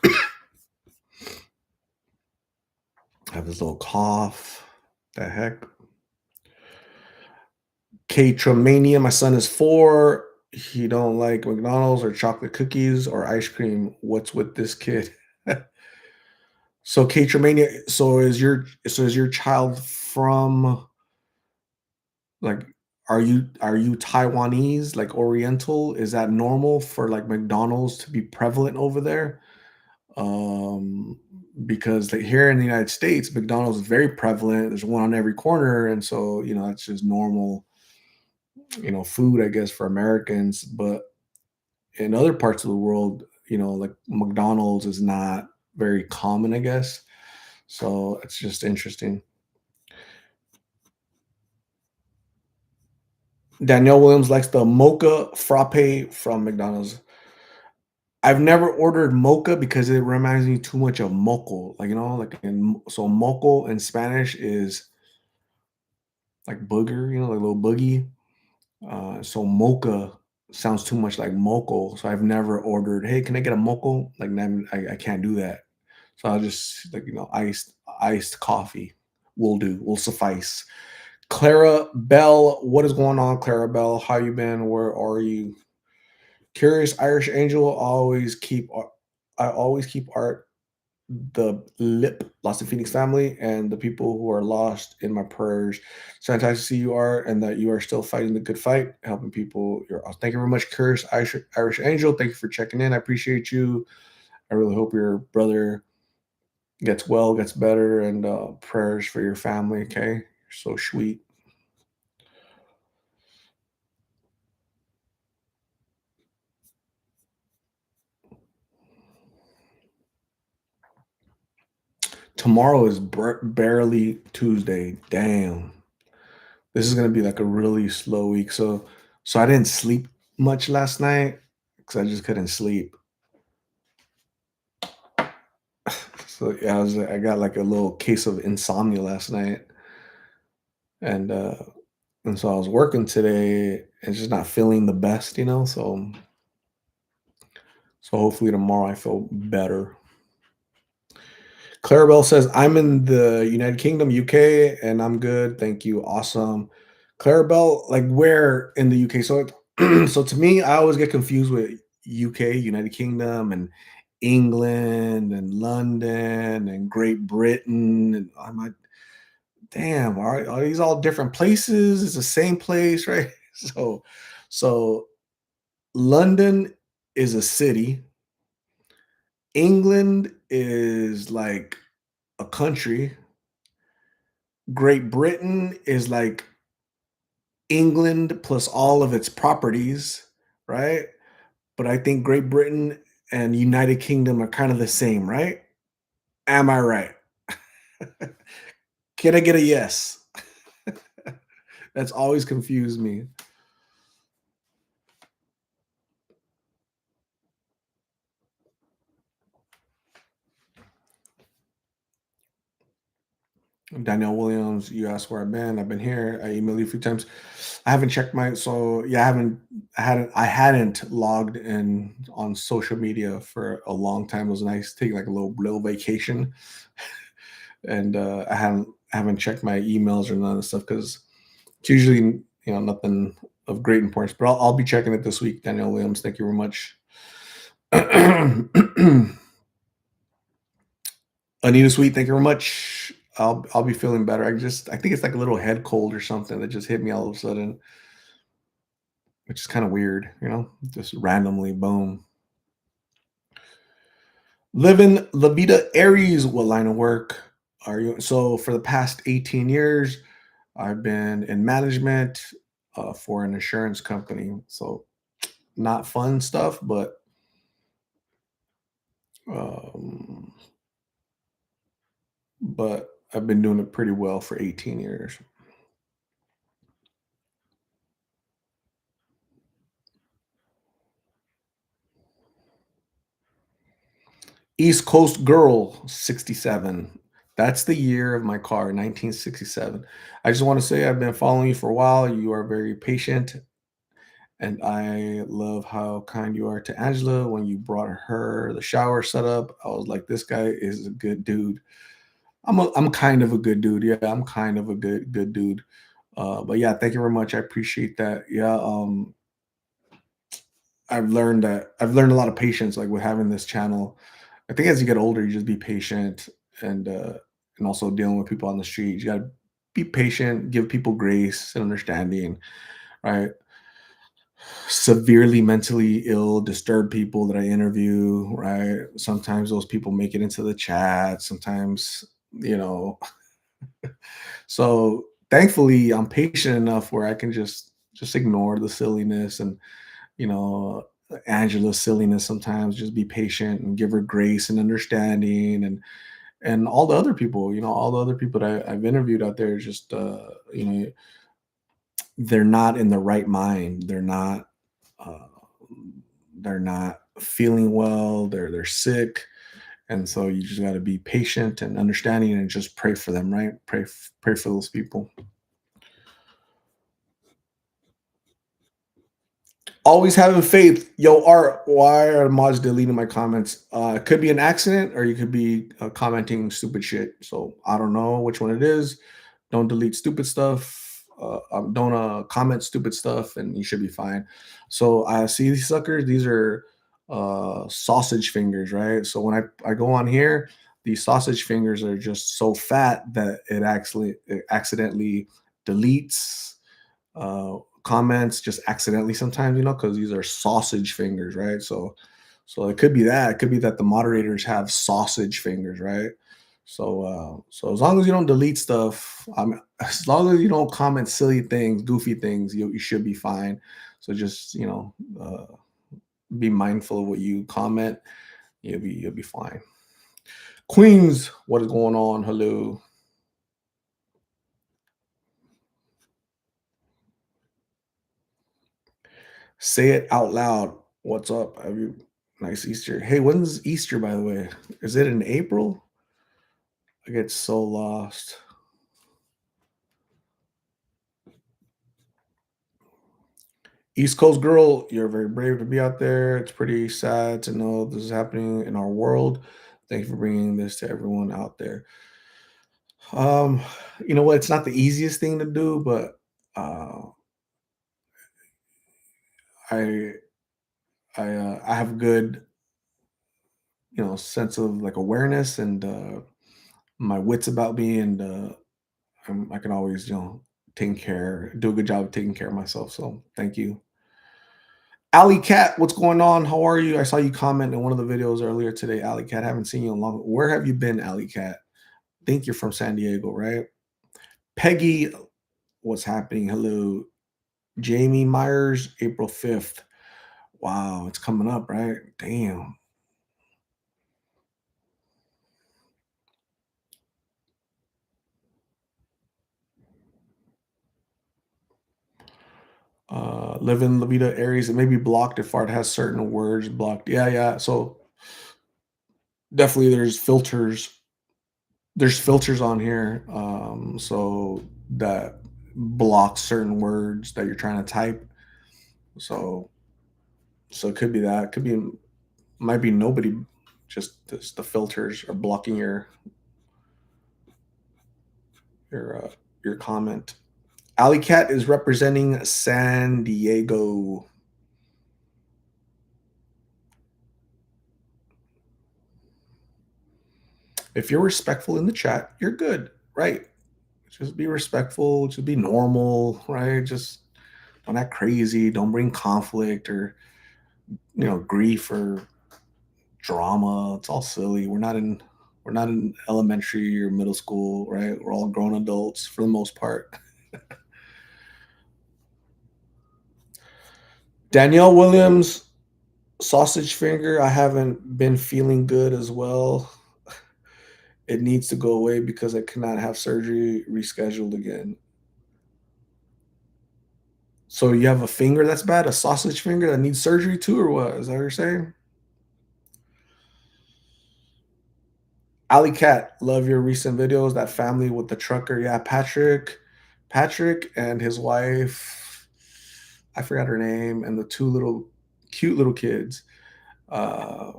this little cough. The heck? K-Tramania, my son is 4. He don't like McDonald's or chocolate cookies or ice cream. What's with this kid? So K-Tramania, so is your child from like are you Taiwanese, like Oriental? Is that normal for like McDonald's to be prevalent over there? Um, because like here in the United States, McDonald's is very prevalent. There's one on every corner, and so it's just normal, food, I guess, for Americans. But in other parts of the world, like McDonald's is not very common, I guess. So it's just interesting. Danielle Williams likes the mocha frappe from McDonald's. I've never ordered mocha because it reminds me too much of moco. Like, so moco in Spanish is like booger, like little boogie. So mocha. sounds too much like moco. So I've never ordered, hey, can I get a moco? Like, I can't do that. So I'll just like, iced coffee will do, will suffice. Clara Bell, what is going on, Clara Bell? How you been? Where are you? Curious Irish Angel, I always keep art the lip, Lost in Phoenix family, and the people who are lost in my prayers. So fantastic to see you are, and that you are still fighting the good fight, helping people. Thank you very much, Curious Irish Angel. Thank you for checking in. I appreciate you. I really hope your brother gets well, gets better, and prayers for your family. Okay, you're so sweet. Tomorrow is barely Tuesday. Damn, this is gonna be like a really slow week. So I didn't sleep much last night because I just couldn't sleep. So yeah, I got like a little case of insomnia last night, and uh, and so I was working today and just not feeling the best, you know. So hopefully tomorrow I feel better. Clarabelle says, I'm in the United Kingdom, UK, and I'm good. Thank you. Awesome. Clarabelle, like where in the UK? So, so to me, I always get confused with UK, United Kingdom, and England, and London, and Great Britain. And I'm like, damn, are these all different places? It's the same place, right? So London is a city. England is like a country. Great Britain is like England plus all of its properties, right? But I think Great Britain and United Kingdom are kind of the same, right? Am I right? Can I get a yes? That's always confused me. Danielle Williams, you asked where I've been. I've been here. I emailed you a few times. I haven't checked my so yeah, I hadn't logged in on social media for a long time. It was nice taking like a little vacation. And I haven't checked my emails or none of the stuff because it's usually nothing of great importance. But I'll be checking it this week. Danielle Williams, thank you very much. Anita Sweet, thank you very much. I'll be feeling better. I think it's like a little head cold or something that just hit me all of a sudden, which is kind of weird, just randomly, boom. Living La Vida Aries, what line of work are you? So for the past 18 years, I've been in management for an insurance company. So not fun stuff, um, but I've been doing it pretty well for 18 years. East Coast Girl 67. That's the year of my car, 1967. I just want to say I've been following you for a while. You are very patient, and I love how kind you are to Angela. When you brought her the shower set up, I was like, this guy is a good dude. I'm kind of a good dude. Yeah, I'm kind of a good dude. But yeah, thank you very much. I appreciate that. Yeah, I've learned a lot of patience like with having this channel. I think as you get older, you just be patient and also dealing with people on the street. You gotta be patient, give people grace and understanding, right? Severely mentally ill, disturbed people that I interview, right? Sometimes those people make it into the chat. Sometimes, you know, so thankfully I'm patient enough where I can just ignore the silliness and you know Angela's silliness sometimes, just be patient and give her grace and understanding and all the other people, all the other people that I've interviewed out there, just they're not in the right mind. Uh, they're not feeling well. They're sick, and so you just got to be patient and understanding and just pray for them, right? Pray for those people. Always having faith. Yo, Art, why are mods deleting my comments? It could be an accident or you could be commenting stupid shit. So I don't know which one it is. Don't delete stupid stuff. Don't comment stupid stuff and you should be fine. So I see these suckers. These are sausage fingers, right? So when I go on here, these sausage fingers are just so fat that it accidentally deletes comments just accidentally sometimes, because these are sausage fingers, right? So it could be that. It could be that the moderators have sausage fingers, right? So as long as you don't delete stuff, as long as you don't comment silly things, goofy things, you should be fine. So just be mindful of what you comment. You'll be fine. Queens, what is going on? Hello. Say it out loud. What's up? Have you nice Easter? Hey, when's Easter, by the way? Is it in April? I get so lost. East Coast girl, you're very brave to be out there. It's pretty sad to know this is happening in our world. Thank you for bringing this to everyone out there. Um, you know what? It's not the easiest thing to do, but I I have good sense of like awareness and my wits about me, and I can always do a good job of taking care of myself. So thank you. Alley Cat, what's going on? How are you? I saw you comment in one of the videos earlier today. Alley Cat, haven't seen you in long. Where have you been, Alley Cat? Think you're from San Diego, right? Peggy, what's happening? Hello. Jamie Myers, April 5th. Wow, it's coming up, right? Damn. Live in La Vida areas. It may be blocked if art has certain words blocked. Yeah, yeah. So definitely there's filters on here, so that blocks certain words that you're trying to type. So so it could be that. It could be might be nobody. Just the filters are blocking your your comment. Alley Cat is representing San Diego. If you're respectful in the chat, you're good, right? Just be respectful. Just be normal, right? Just don't act crazy. Don't bring conflict or grief or drama. It's all silly. We're not in elementary or middle school, right? We're all grown adults for the most part. Danielle Williams, sausage finger. I haven't been feeling good as well. It needs to go away because I cannot have surgery rescheduled again. So you have a finger that's bad, a sausage finger that needs surgery too, or what? Is that what you're saying? Ali Cat, love your recent videos. That family with the trucker, yeah, Patrick and his wife, I forgot her name, and the two little cute little kids. Uh,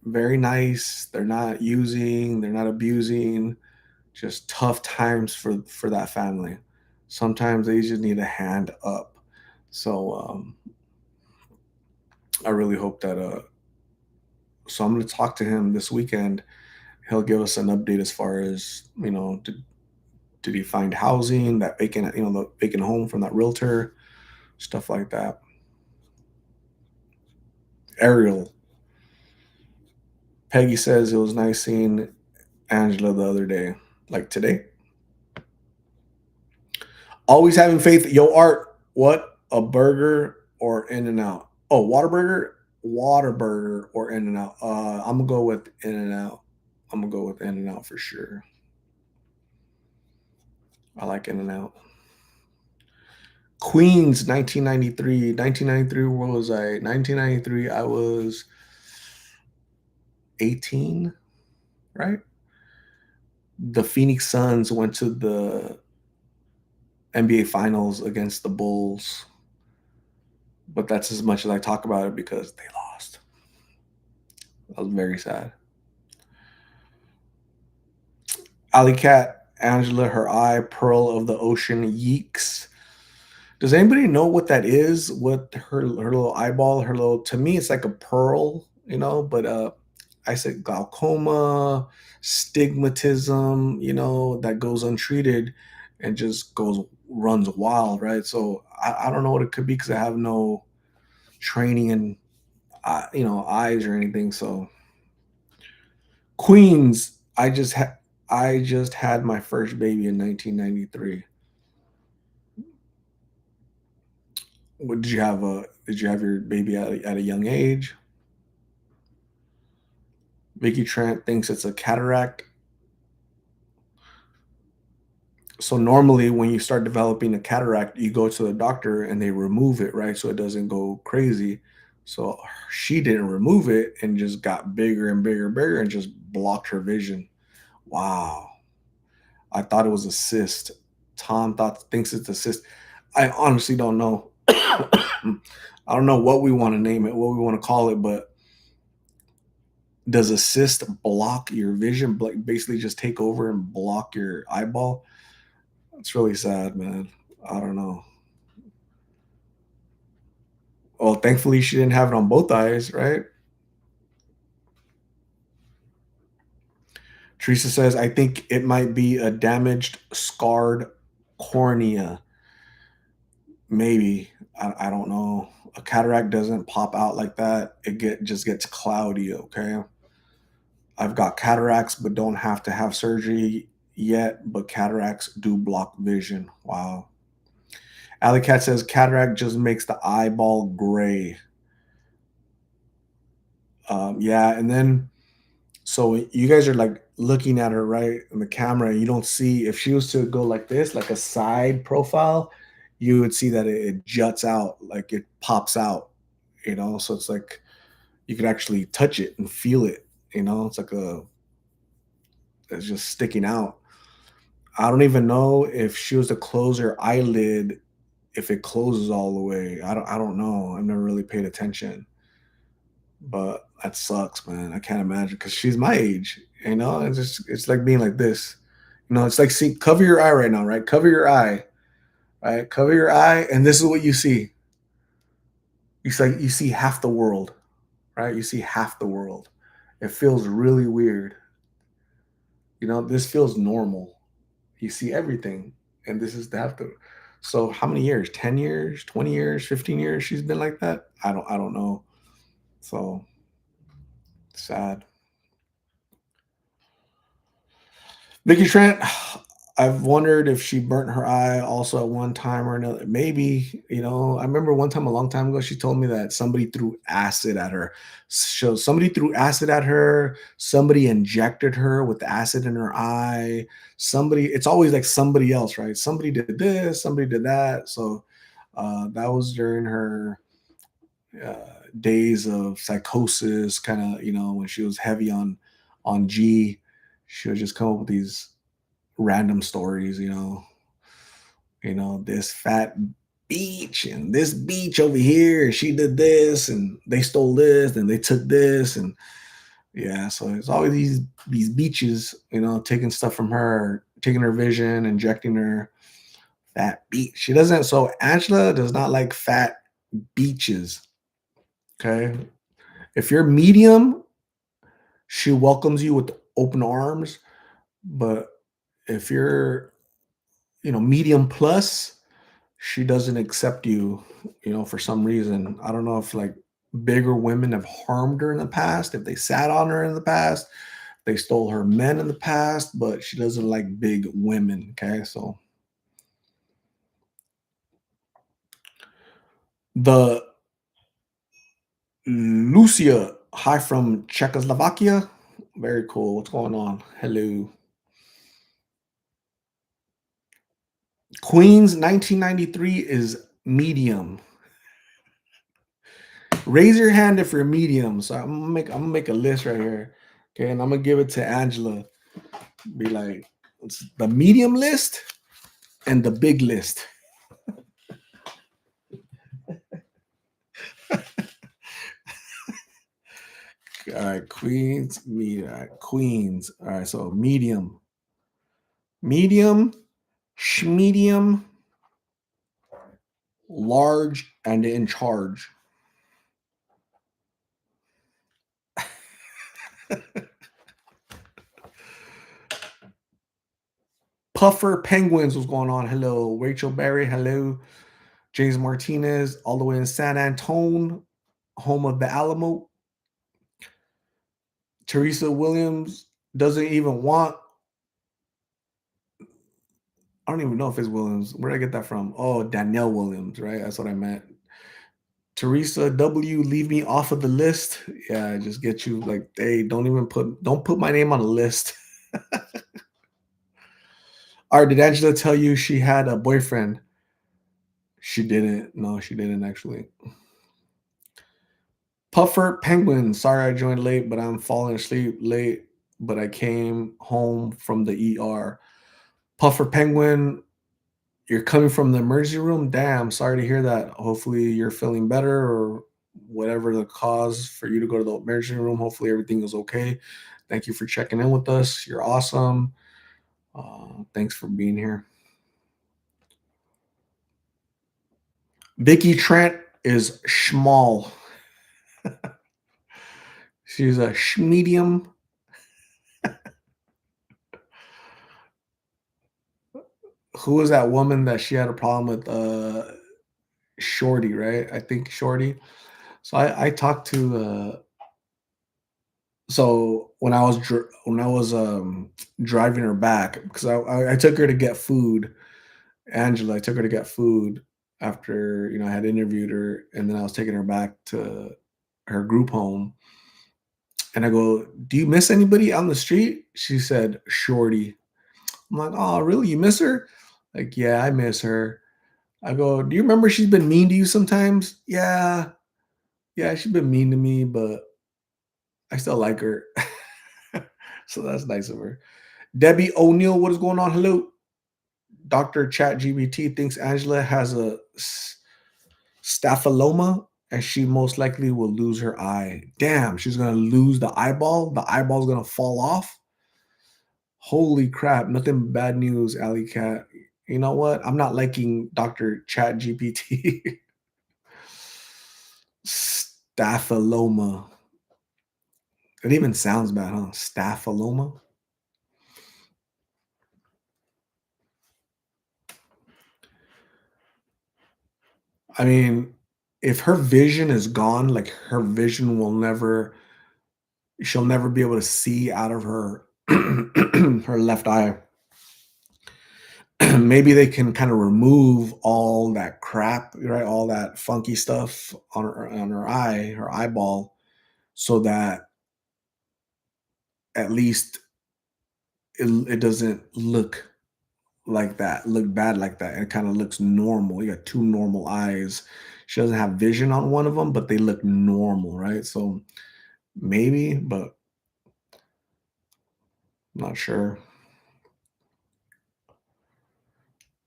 Very nice. They're not using, they're not abusing. Just tough times for that family. Sometimes they just need a hand up. So I really hope that. So I'm going to talk to him this weekend. He'll give us an update as far as did he find housing, that vacant, the vacant home from that realtor, stuff like that. Ariel, Peggy says it was nice seeing Angela the other day, like today. Always having faith. Yo, Art, what a burger or In and Out? Oh, Waterburger or In and Out. I'm gonna go with In and Out. I'm gonna go with In and Out for sure. I like In and Out. Queens, 1993. 1993, what was I? 1993, I was 18, right? The Phoenix Suns went to the NBA Finals against the Bulls. but that's as much as I talk about it because they lost. I was very sad. Alley Cat, Angela, her eye, Pearl of the Ocean, Yeeks. Does anybody know what that is? What her little eyeball, her little, to me it's like a pearl, but I said glaucoma, stigmatism, that goes untreated and just runs wild, right? So I don't know what it could be because I have no training in eyes or anything. So Queens, I just had my first baby in 1993. What did you have? Did you have your baby at a young age? Vicky Trent thinks it's a cataract. So normally, when you start developing a cataract, you go to the doctor and they remove it, right? So it doesn't go crazy. So she didn't remove it and just got bigger and bigger and bigger and just blocked her vision. Wow. I thought it was a cyst. Tom thinks it's a cyst. I honestly don't know. I don't know what we want to name it, what we want to call it, but does a cyst block your vision? Basically, just take over and block your eyeball? It's really sad, man. I don't know. Well, thankfully, she didn't have it on both eyes, right? Teresa says, I think it might be a damaged, scarred cornea. Maybe. I don't know. A cataract doesn't pop out like that. Just gets cloudy, okay? I've got cataracts, but don't have to have surgery yet. But cataracts do block vision. Wow. Alley Cat says cataract just makes the eyeball gray. Yeah, and then so you guys are like looking at her right in the camera, and you don't see if she was to go like this, like a side profile, you would see that it juts out, like it pops out. So it's like you could actually touch it and feel it. It's like it's just sticking out. I don't even know if she was to close her eyelid, if it closes all the way. I don't know. I've never really paid attention. But that sucks, man. I can't imagine because she's my age. It's like being like this. It's like see, cover your eye right now, right? Cover your eye, right? Cover your eye, and this is what you see. You see half the world, right? You see half the world. It feels really weird. This feels normal. You see everything, and this is the half the. So how many years? 10 years, 20 years, 15 years? She's been like that. I don't know. So sad. Vicky Trent, I've wondered if she burnt her eye also at one time or another. Maybe, I remember one time a long time ago, she told me that somebody threw acid at her. So somebody threw acid at her, somebody injected her with acid in her eye. It's always like somebody else, right? Somebody did this, somebody did that. So that was during her uh, days of psychosis, kind of, when she was heavy on G. She would just come up with these random stories, this fat beach and this beach over here, and she did this, and they stole this, and they took this, and yeah, so it's always these beaches, taking stuff from her, taking her vision, injecting her fat beach. She doesn't. So Angela does not like fat beaches. Okay, if you're medium, she welcomes you with open arms, but if you're medium plus, she doesn't accept you, for some reason. I don't know if like bigger women have harmed her in the past, if they sat on her in the past, they stole her men in the past, but she doesn't like big women. Okay. So the Lucia, hi from Czechoslovakia. Very cool. What's going on? Hello. Queens 1993 is medium. Raise your hand if you're medium. So I'm gonna make a list right here. Okay, and I'm gonna give it to Angela. Be like, it's the medium list and the big list. All right, Queens, medium. All right, Queens. All right, so medium, medium, medium, large, and in charge. Puffer Penguins was going on. Hello, Rachel Berry. Hello, James Martinez, all the way in San Antone, home of the Alamo. Teresa Williams doesn't even want. I don't even know if it's Williams. Where did I get that from? Oh, Danielle Williams, right? That's what I meant. Teresa W, leave me off of the list. Yeah, just get you like, hey, don't put my name on the list. All right, did Angela tell you she had a boyfriend? She didn't. No, she didn't actually. Puffer Penguin. Sorry I joined late, but I'm falling asleep late. But I came home from the ER. Puffer Penguin, you're coming from the emergency room. Damn, sorry to hear that. Hopefully you're feeling better or whatever the cause for you to go to the emergency room. Hopefully everything is okay. Thank you for checking in with us. You're awesome. Thanks for being here. Vicky Trent is small. She's a medium. Who was that woman that she had a problem with? Shorty, right? I think Shorty. So I talked to so when I was driving her back because I took her to get food. Angela, I took her to get food after I had interviewed her, and then I was taking her back to her group home. And I go, "Do you miss anybody on the street?" She said, "Shorty." I'm like, "Oh, really? You miss her?" Like, "Yeah, I miss her." I go, "Do you remember she's been mean to you sometimes?" "Yeah, yeah, she's been mean to me, but I still like her." So that's nice of her. Debbie O'Neill, what is going on? Hello. Dr. ChatGPT thinks Angela has a staphyloma and she most likely will lose her eye. Damn, she's going to lose the eyeball. The eyeball's going to fall off. Holy crap. Nothing bad news, Alley Cat. You know what? I'm not liking Dr. ChatGPT. Staphyloma. It even sounds bad, huh? Staphyloma. I mean, if her vision is gone, like her vision will never, she'll never be able to see out of her her left eye. Maybe they can kind of remove all that crap, right? All that funky stuff on her eye, her eyeball, so that at least it doesn't look bad like that. It kind of looks normal. You got two normal eyes. She doesn't have vision on one of them, but they look normal, right? So maybe, but I'm not sure.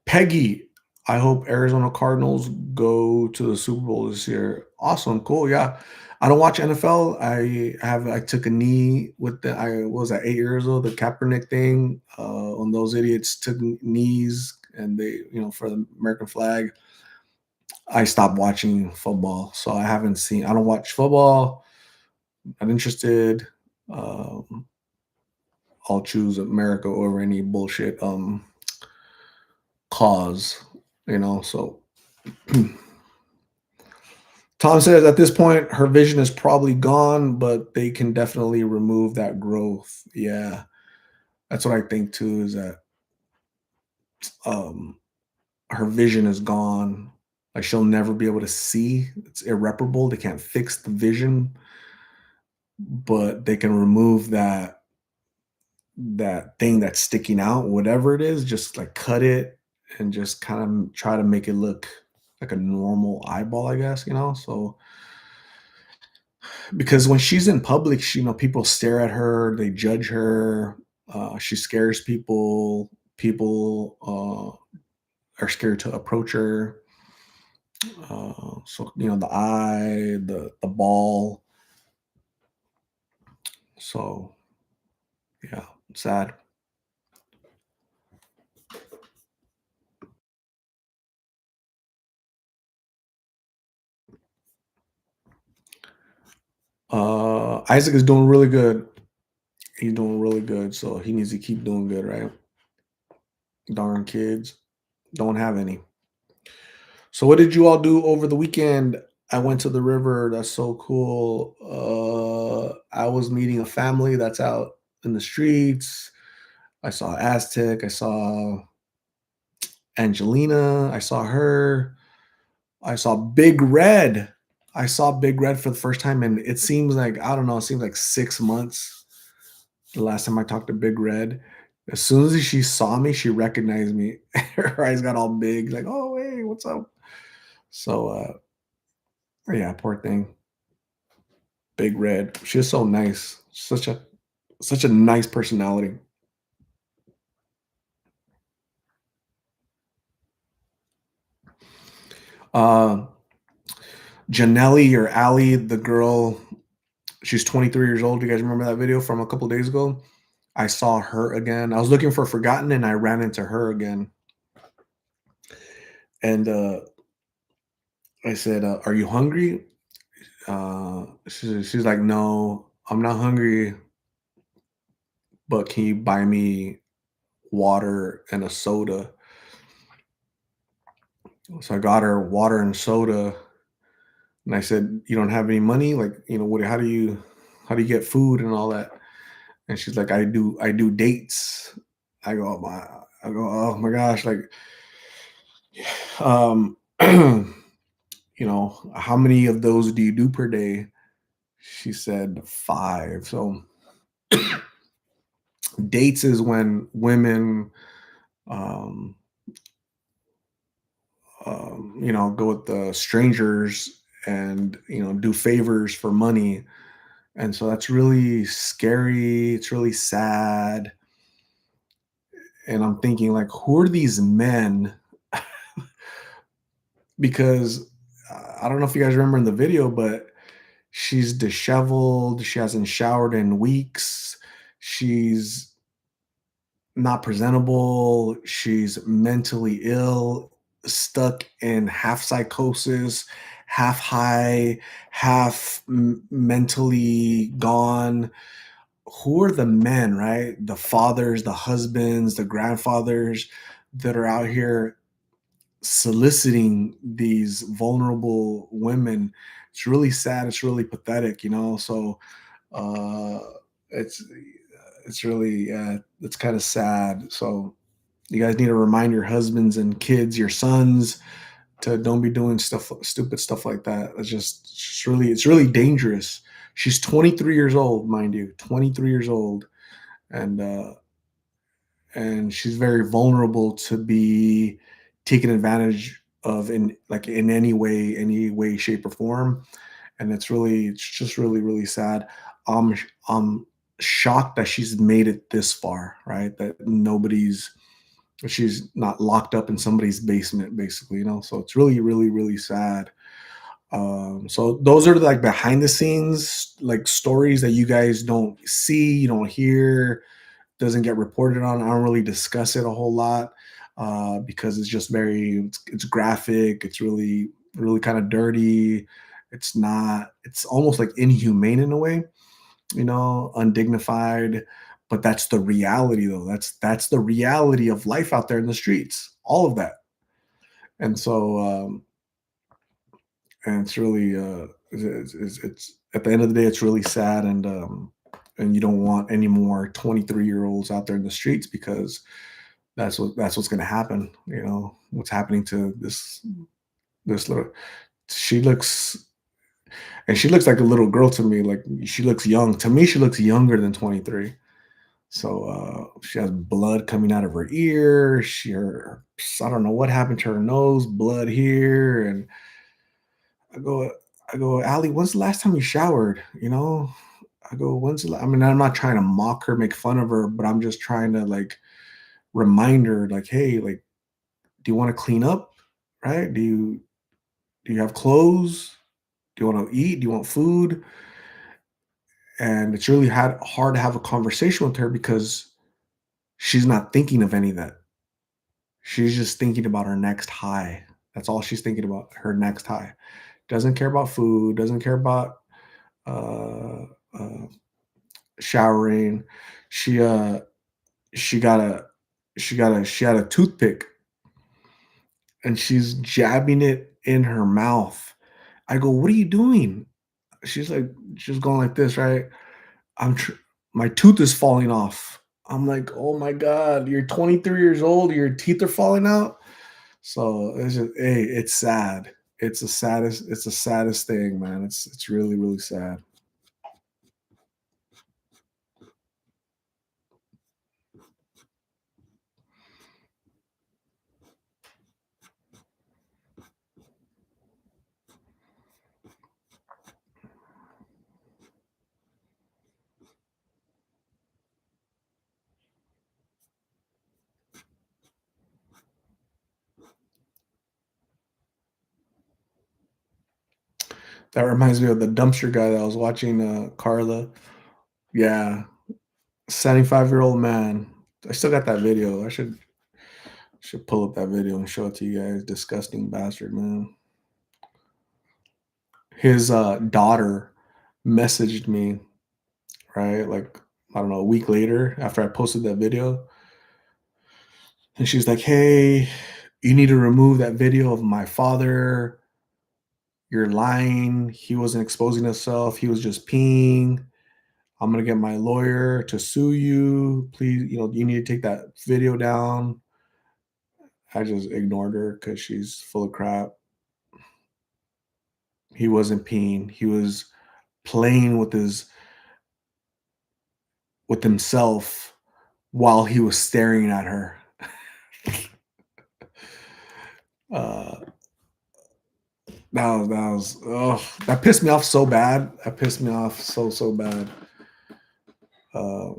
Peggy, I hope Arizona Cardinals go to the Super Bowl this year. Awesome, cool, yeah. I don't watch NFL. I took a knee with I was at 8 years old, the Kaepernick thing. When those idiots took knees and they, for the American flag, I stopped watching football. So I haven't seen. I don't watch football. I'm interested. Um, I'll choose America over any bullshit cause. So Tom says at this point her vision is probably gone, but they can definitely remove that growth. Yeah, that's what I think too. Is that um, her vision is gone. Like she'll never be able to see. It's irreparable. They can't fix the vision, but they can remove that thing that's sticking out, whatever it is. Just like cut it and just kind of try to make it look like a normal eyeball, I guess. So because when she's in public, people stare at her, they judge her. She scares people. People are scared to approach her. So the eye, the ball. So yeah, sad. Isaac is doing really good. He's doing really good, so he needs to keep doing good, right? Darn kids don't have any. So what did you all do over the weekend? I went to the river. That's so cool. I was meeting a family that's out in the streets. I saw Aztec. I saw Angelina. I saw her. I saw Big Red. I saw Big Red for the first time, and it seems like I don't know. It seems like 6 months. The last time I talked to Big Red, as soon as she saw me, she recognized me. Her eyes got all big, like, "Oh, hey, what's up?" So, yeah, poor thing. Big Red. She's so nice. Such a nice personality. Uh, Janelli or Allie, the girl, she's 23 years old. You guys remember that video from a couple days ago? I saw her again. I was looking for Forgotten and I ran into her again. And I said, "Are you hungry?" She's like, "No, I'm not hungry, but can you buy me water and a soda?" So I got her water and soda, and I said, "You don't have any money? Like, what? How do you get food and all that?" And she's like, "I do dates." I go, "Oh my gosh!" Like, um, how many of those do you do per day? She said 5. So dates is when women, um, go with the strangers and do favors for money, and so that's really scary. It's really sad, and I'm thinking like, who are these men? Because I don't know if you guys remember in the video, but she's disheveled. She hasn't showered in weeks. She's not presentable. She's mentally ill, stuck in half psychosis, half high, half mentally gone. Who are the men, right? The fathers, the husbands, the grandfathers that are out here soliciting these vulnerable women? It's really sad. It's really pathetic. So uh, it's it's really, yeah, it's kind of sad. So you guys need to remind your husbands and kids, your sons, to don't be doing stupid stuff like that. It's really dangerous. She's 23 years old, mind you, 23 years old, and and she's very vulnerable to be taken advantage of in any way, shape, or form. And it's just really, really sad. I'm shocked that she's made it this far, right? She's not locked up in somebody's basement, basically. So it's really, really, really sad. So those are like behind the scenes, like stories that you guys don't see, you don't hear, doesn't get reported on. I don't really discuss it a whole lot because it's graphic. It's really, really kind of dirty. It's not. It's almost like inhumane in a way, undignified. But that's the reality, though. That's the reality of life out there in the streets. All of that, and so and it's really it's at the end of the day, it's really sad, and you don't want any more 23-year-olds out there in the streets because that's what's going to happen. What's happening to this little. She looks she looks like a little girl to me. Like, she looks young to me. She looks younger than 23. So she has blood coming out of her ear. I don't know what happened to her nose, blood here, and I go, Allie, when's the last time you showered? I go, I mean, I'm not trying to mock her, make fun of her, but I'm just trying to like remind her, like, hey, like, do you want to clean up? Right? Do you have clothes? Do you want to eat? Do you want food? and it's really hard to have a conversation with her because she's not thinking of any of that. She's just thinking about her next high. That's all she's thinking about, her next high. Doesn't care about food, doesn't care about uh, uh, showering. She she got a she had a toothpick and she's jabbing it in her mouth. I go, "What are you doing?" She's like, she's going like this, right? I'm tr- my tooth is falling off. I'm like, "Oh my god, you're 23 years old, your teeth are falling out." So it's just, hey, it's sad. It's the saddest thing, man. It's really, really sad. That reminds me of the dumpster guy that I was watching, Carla. Yeah, 75-year-old man. I still got that video. I should pull up that video and show it to you guys. Disgusting bastard, man. His daughter messaged me, right? Like, I don't know, a week later after I posted that video. And she's like, "Hey, you need to remove that video of my father. You're lying. He wasn't exposing himself. He was just peeing. I'm gonna get my lawyer to sue you. Please, you need to take that video down." I just ignored her because she's full of crap. He wasn't peeing. He was playing with himself while he was staring at her. Uh, that pissed me off so bad. That pissed me off so bad. Uh,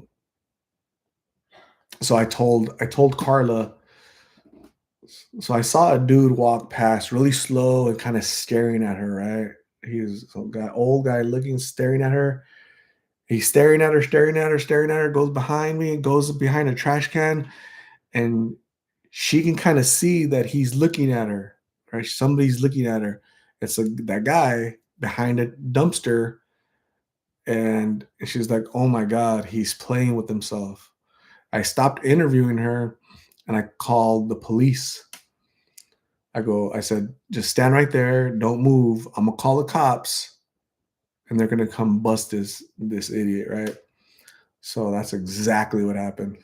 so I told Carla. So I saw a dude walk past really slow and kind of staring at her. Right, he's some guy, old guy looking, staring at her. He's staring at her, staring at her, staring at her. Goes behind me, goes behind a trash can, and she can kind of see that he's looking at her. Right, somebody's looking at her. It's that guy behind a dumpster, and she's like, "Oh my god, he's playing with himself." I stopped interviewing her, and I called the police. I said, "Just stand right there, don't move. I'm gonna call the cops, and they're gonna come bust this idiot." Right. So that's exactly what happened.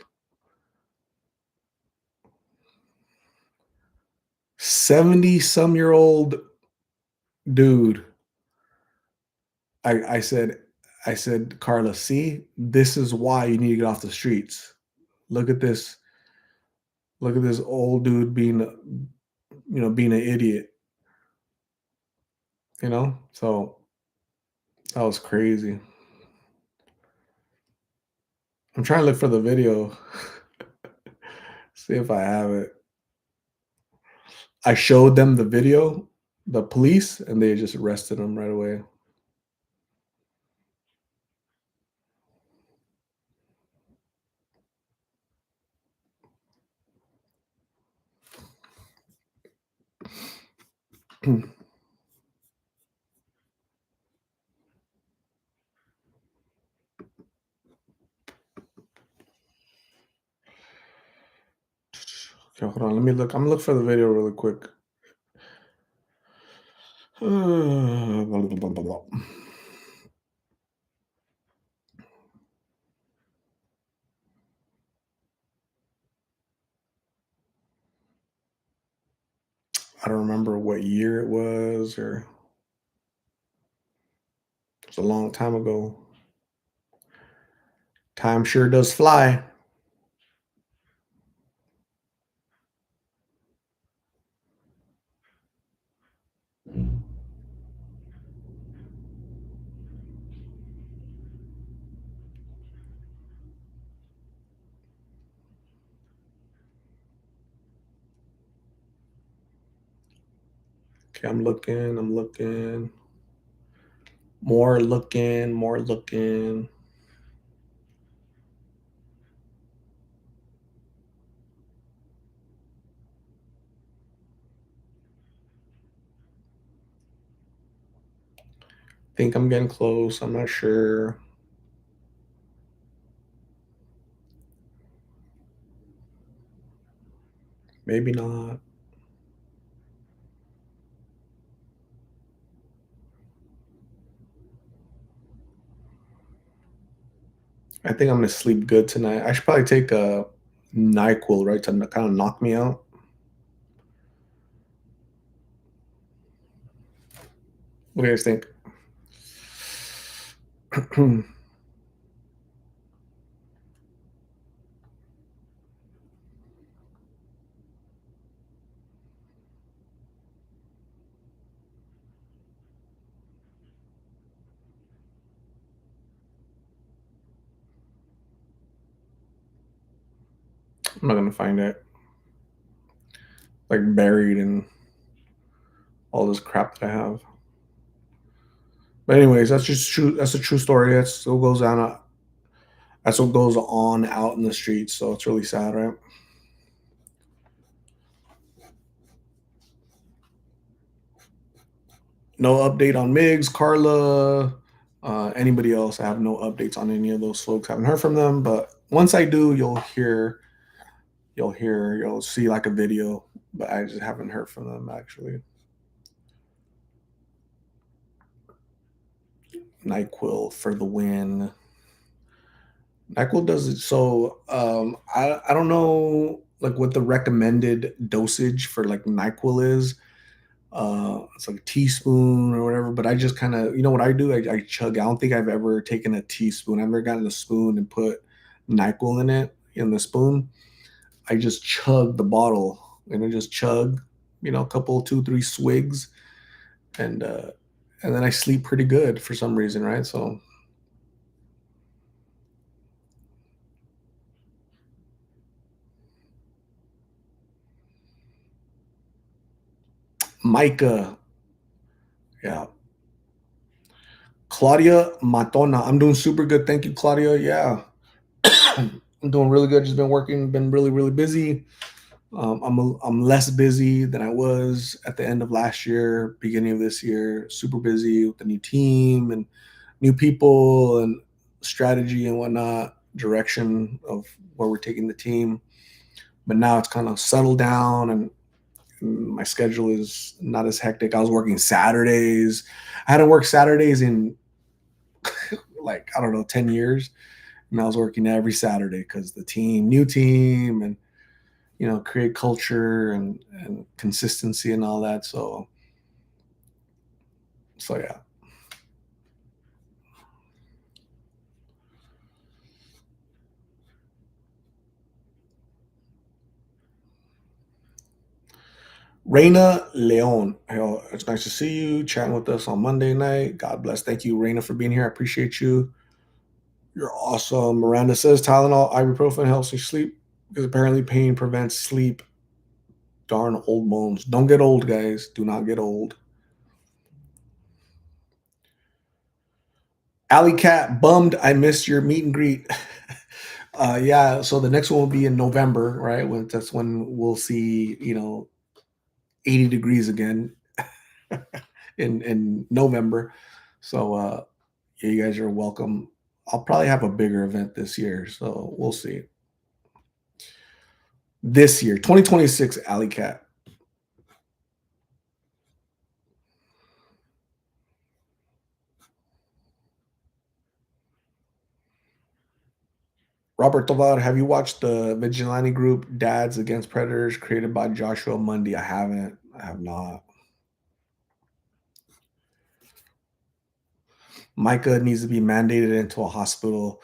70-some-year-old dude. I I said, "Carla, see, this is why you need to get off the streets. Look at this. Look at this old dude being an idiot." So that was crazy. I'm trying to look for the video, see if I have it. I showed them the video, the police, and they just arrested him right away. Okay, hold on. Let me look. I'm gonna look for the video really quick. Blah, blah, blah, blah, blah. I don't remember what year it was, or it's a long time ago. Time sure does fly. Okay, I'm looking. I'm looking. More looking. Think I'm getting close. I'm not sure. Maybe not. I think I'm gonna sleep good tonight. I should probably take a NyQuil, right, to kind of knock me out. What do you guys think? I'm not gonna find it. Like buried in all this crap that I have. But anyways, that's just true. That's a true story. That's what goes on. That's what goes on out in the streets. So it's really sad, right? No update on Migs, Carla, anybody else. I have no updates on any of those folks. Haven't heard from them, but once I do, you'll see like a video. But I just haven't heard from them actually. NyQuil for the win. NyQuil does it so. I don't know like what the recommended dosage for like NyQuil is. It's like a teaspoon or whatever. But I just kind of, what I do? I chug. I don't think I've ever taken a teaspoon. I've never gotten a spoon and put NyQuil in it in the spoon. I just chug the bottle and I just chug, a couple, two, three swigs, and uh, and then I sleep pretty good for some reason, right? So Micah, yeah, Claudia Matona. I'm doing super good. Thank you, Claudia. Yeah, I'm doing really good. Just been working, been really, really busy. I'm less busy than I was at the end of last year, beginning of this year. Super busy with the new team and new people and strategy and whatnot, direction of where we're taking the team. But now it's kind of settled down and my schedule is not as hectic. I was working Saturdays. I hadn't worked Saturdays in like, I don't know, 10 years. And I was working every Saturday because the team, new team, and create culture and consistency and all that. So yeah. Reina Leon, it's nice to see you chatting with us on Monday night. God bless. Thank you, Reina, for being here. I appreciate you. You're awesome. Miranda says Tylenol, ibuprofen helps you sleep because apparently pain prevents sleep. Darn old bones. Don't get old, guys. Do not get old. Alley Cat, bummed I missed your meet and greet. Yeah, so the next one will be in November, right? That's when we'll see, 80 degrees again in November. So yeah, you guys are welcome. I'll probably have a bigger event this year, so we'll see. This year, 2026, Alley Cat. Robert Tovar, have you watched the vigilante group Dads Against Predators created by Joshua Mundy? I haven't. I have not. Micah needs to be mandated into a hospital.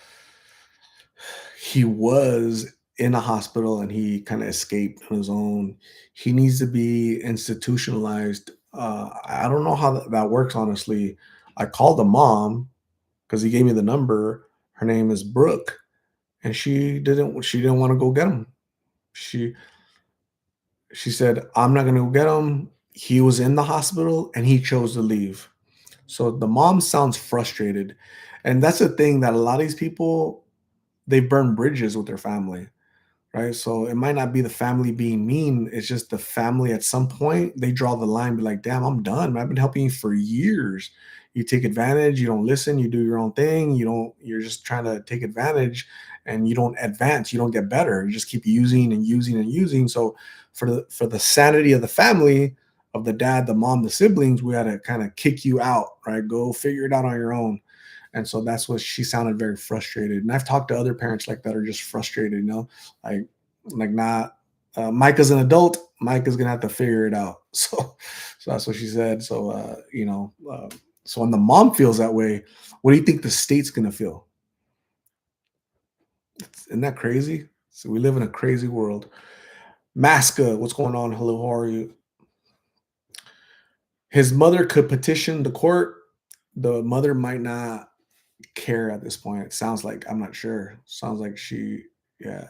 He was in a hospital and he kind of escaped on his own. He needs to be institutionalized. I don't know how that works, honestly. I called the mom because he gave me the number. Her name is Brooke, and she didn't want to go get him. She she said, "I'm not gonna go get him." He was in the hospital and he chose to leave. So the mom sounds frustrated. And that's the thing that a lot of these people, they burn bridges with their family, right? So it might not be the family being mean. It's just the family at some point they draw the line, be like, damn, I'm done. I've been helping you for years. You take advantage, you don't listen, you do your own thing, you're just trying to take advantage and you don't advance, you don't get better. You just keep using and using and using. So for the sanity of the family, of the dad, the mom, the siblings, we had to kind of kick you out, right? Go figure it out on your own. And so that's what she sounded very frustrated. And I've talked to other parents like that are just frustrated, like not Micah's an adult. Micah's gonna have to figure it out. So that's what she said. So so when the mom feels that way, what do you think the state's gonna feel? Isn't that crazy? So we live in a crazy world. Masca, what's going on? Hello, how are you? His mother could petition the court. The mother might not care at this point. It sounds like, I'm not sure. Sounds like yeah,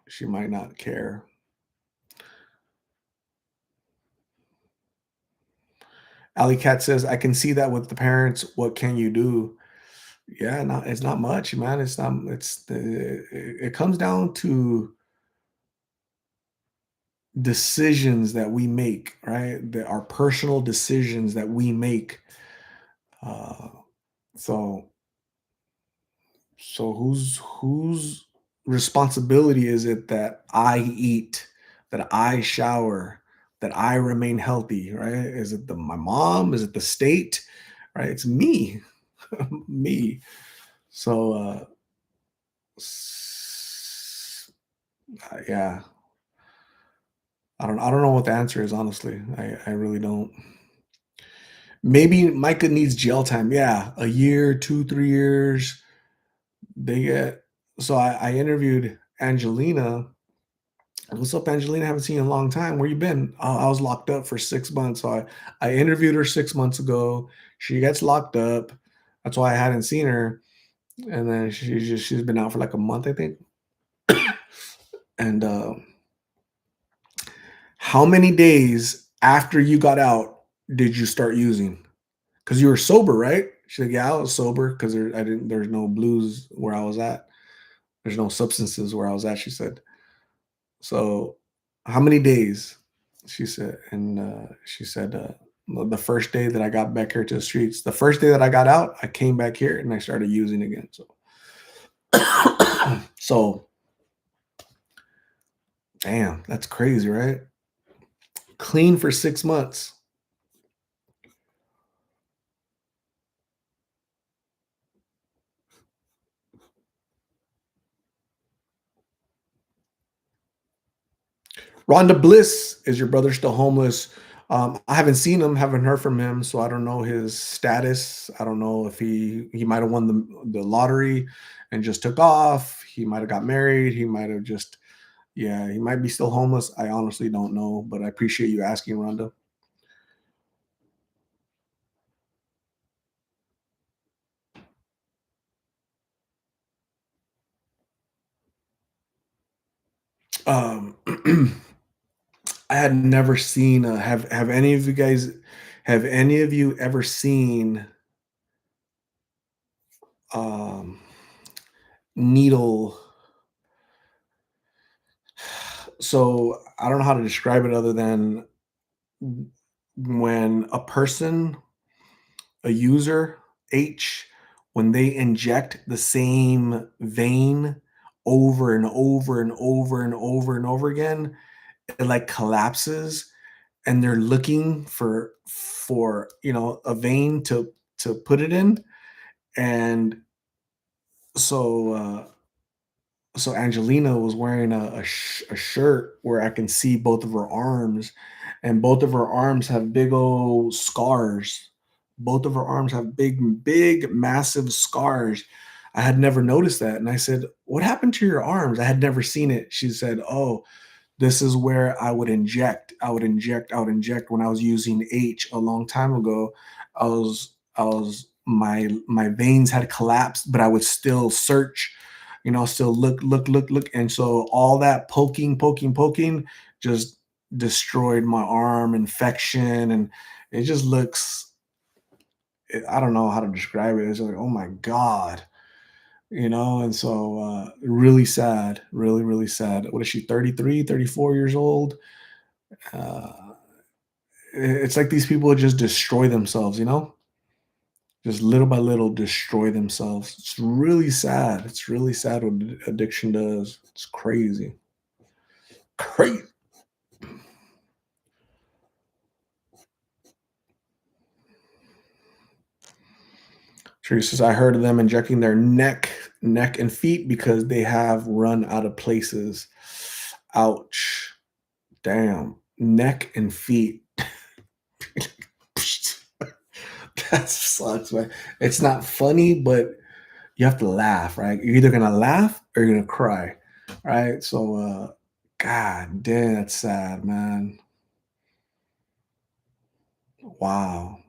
she might not care. Alley Cat says, I can see that with the parents. What can you do? Yeah, it's not much, man. It's not, it comes down to decisions that we make, right? Our personal decisions that we make. Uh, so whose responsibility is it that I eat, that I shower, that I remain healthy, right? Is it my mom? Is it the state? Right? It's me, me. So yeah, I don't know what the answer is, honestly. I really don't. Maybe Micah needs jail time. Yeah, a year, 2, 3 years. They get so I interviewed Angelina. What's up, Angelina? Haven't seen you in a long time. Where you been? Oh, I was locked up for 6 months. So I interviewed her 6 months ago. She gets locked up. That's why I hadn't seen her. And then she's been out for like a month, I think. And how many days after you got out did you start using? Because you were sober, right? She's like, yeah, I was sober because there's no blues where I was at. There's no substances where I was at, she said. So how many days? She said, and she said, the first day that I got back here to the streets, the first day that I got out, I came back here and I started using again. So, so damn, that's crazy, right? Clean for 6 months. Rhonda Bliss, is your brother still homeless? I haven't seen him, haven't heard from him, so I don't know his status. I don't know if he might have won the lottery and just took off. He might have got married. He might have just yeah, he might be still homeless. I honestly don't know, but I appreciate you asking, Rhonda. Um, I had never seen. Have any of you guys? Have any of you ever seen um, needle? So I don't know how to describe it other than when a person, a user, H, when they inject the same vein over and over and over and over and over again, it like collapses and they're looking for a vein to put it in. And so so Angelina was wearing a shirt where I can see both of her arms, and both of her arms have big old scars. Both of her arms have big, massive scars. I had never noticed that, and I said, "What happened to your arms?" I had never seen it. She said, "Oh, this is where I would inject. I would inject when I was using H a long time ago. I was my veins had collapsed, but I would still search, still look. And so all that poking just destroyed my arm, infection, and it just looks I don't know how to describe it. It's like, oh my god, and so really sad, really, really sad. What is she, 33, 34 years old? uh it's like these people just destroy themselves, just little by little destroy themselves. It's really sad. It's really sad what addiction does. It's crazy. Crazy. Teresa says, I heard of them injecting their neck and feet because they have run out of places. Ouch. Damn. Neck and feet. That sucks, man. It's not funny, but you have to laugh, right? You're either gonna laugh or you're gonna cry. Right. So God damn, that's sad, man. Wow.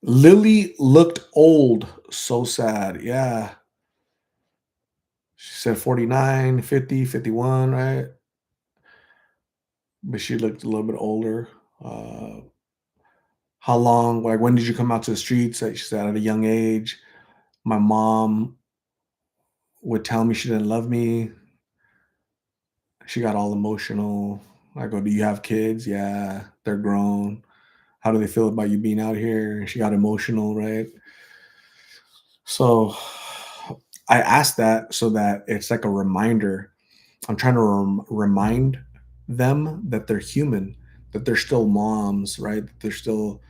Lily looked old. So sad. Yeah. She said 49, 50, 51, right? But she looked a little bit older. Uh, how long, like, when did you come out to the streets? Like, she said, at a young age. My mom would tell me she didn't love me. She got all emotional. I go, do you have kids? Yeah, they're grown. How do they feel about you being out here? And she got emotional, right? So I asked that so that it's like a reminder. I'm trying to remind them that they're human, that they're still moms, right? That they're still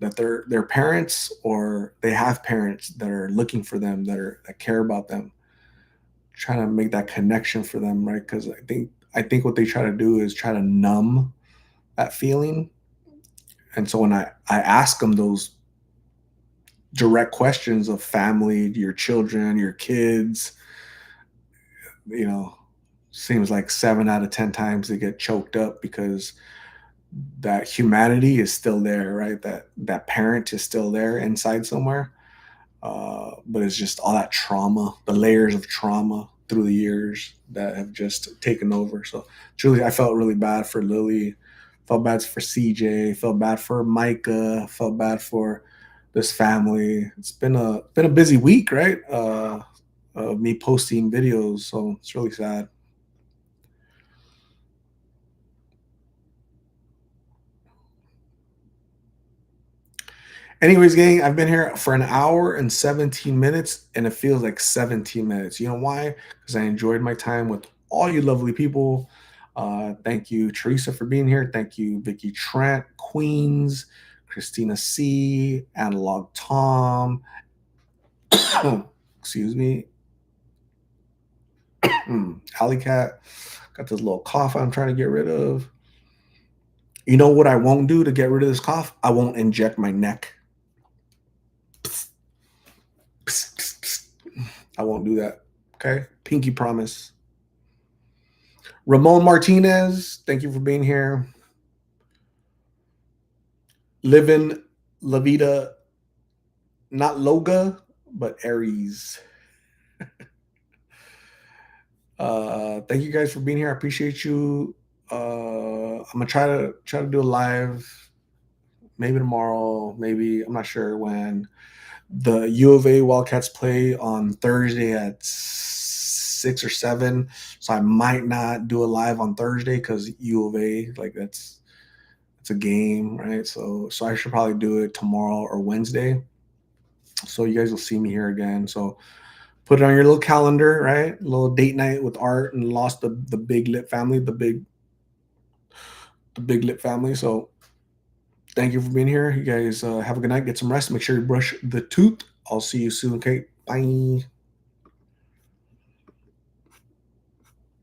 that they're parents, or they have parents that are looking for them, that care about them, trying to make that connection for them, right? Because I think what they try to do is try to numb that feeling. And so when I ask them those direct questions of family, your children, your kids, you know, seems like 7 out of 10 times they get choked up because that humanity is still there, right? That parent is still there inside somewhere. But it's just all that trauma, the layers of trauma through the years that have just taken over. So truly, I felt really bad for Lily, felt bad for CJ, felt bad for Micah, felt bad for this family. It's been a busy week, right? Of me posting videos, so it's really sad. Anyways, gang, I've been here for an hour and 17 minutes, and it feels like 17 minutes. You know why? Because I enjoyed my time with all you lovely people. Thank you, Teresa, for being here. Thank you, Vicky Trent, Queens, Christina C, Analog Tom. Excuse me. Alley Cat. Got this little cough I'm trying to get rid of. You know what I won't do to get rid of this cough? I won't inject my neck. I won't do that. Okay. Pinky promise. Ramon Martinez, thank you for being here. Living La Vida, not Loga, but Aries. Thank you guys for being here. I appreciate you. I'm gonna try to do a live, maybe tomorrow, maybe I'm not sure when. The U of A Wildcats play on Thursday at 6 or 7, so I might not do a live on Thursday because U of A, like, it's a game, right? So I should probably do it tomorrow or Wednesday. So you guys will see me here again. So put it on your little calendar, right? A little date night with Art and Lost, the big lit family, the big lit family. So thank you for being here. You guys have a good night. Get some rest. Make sure you brush the tooth. I'll see you soon. Okay. Bye.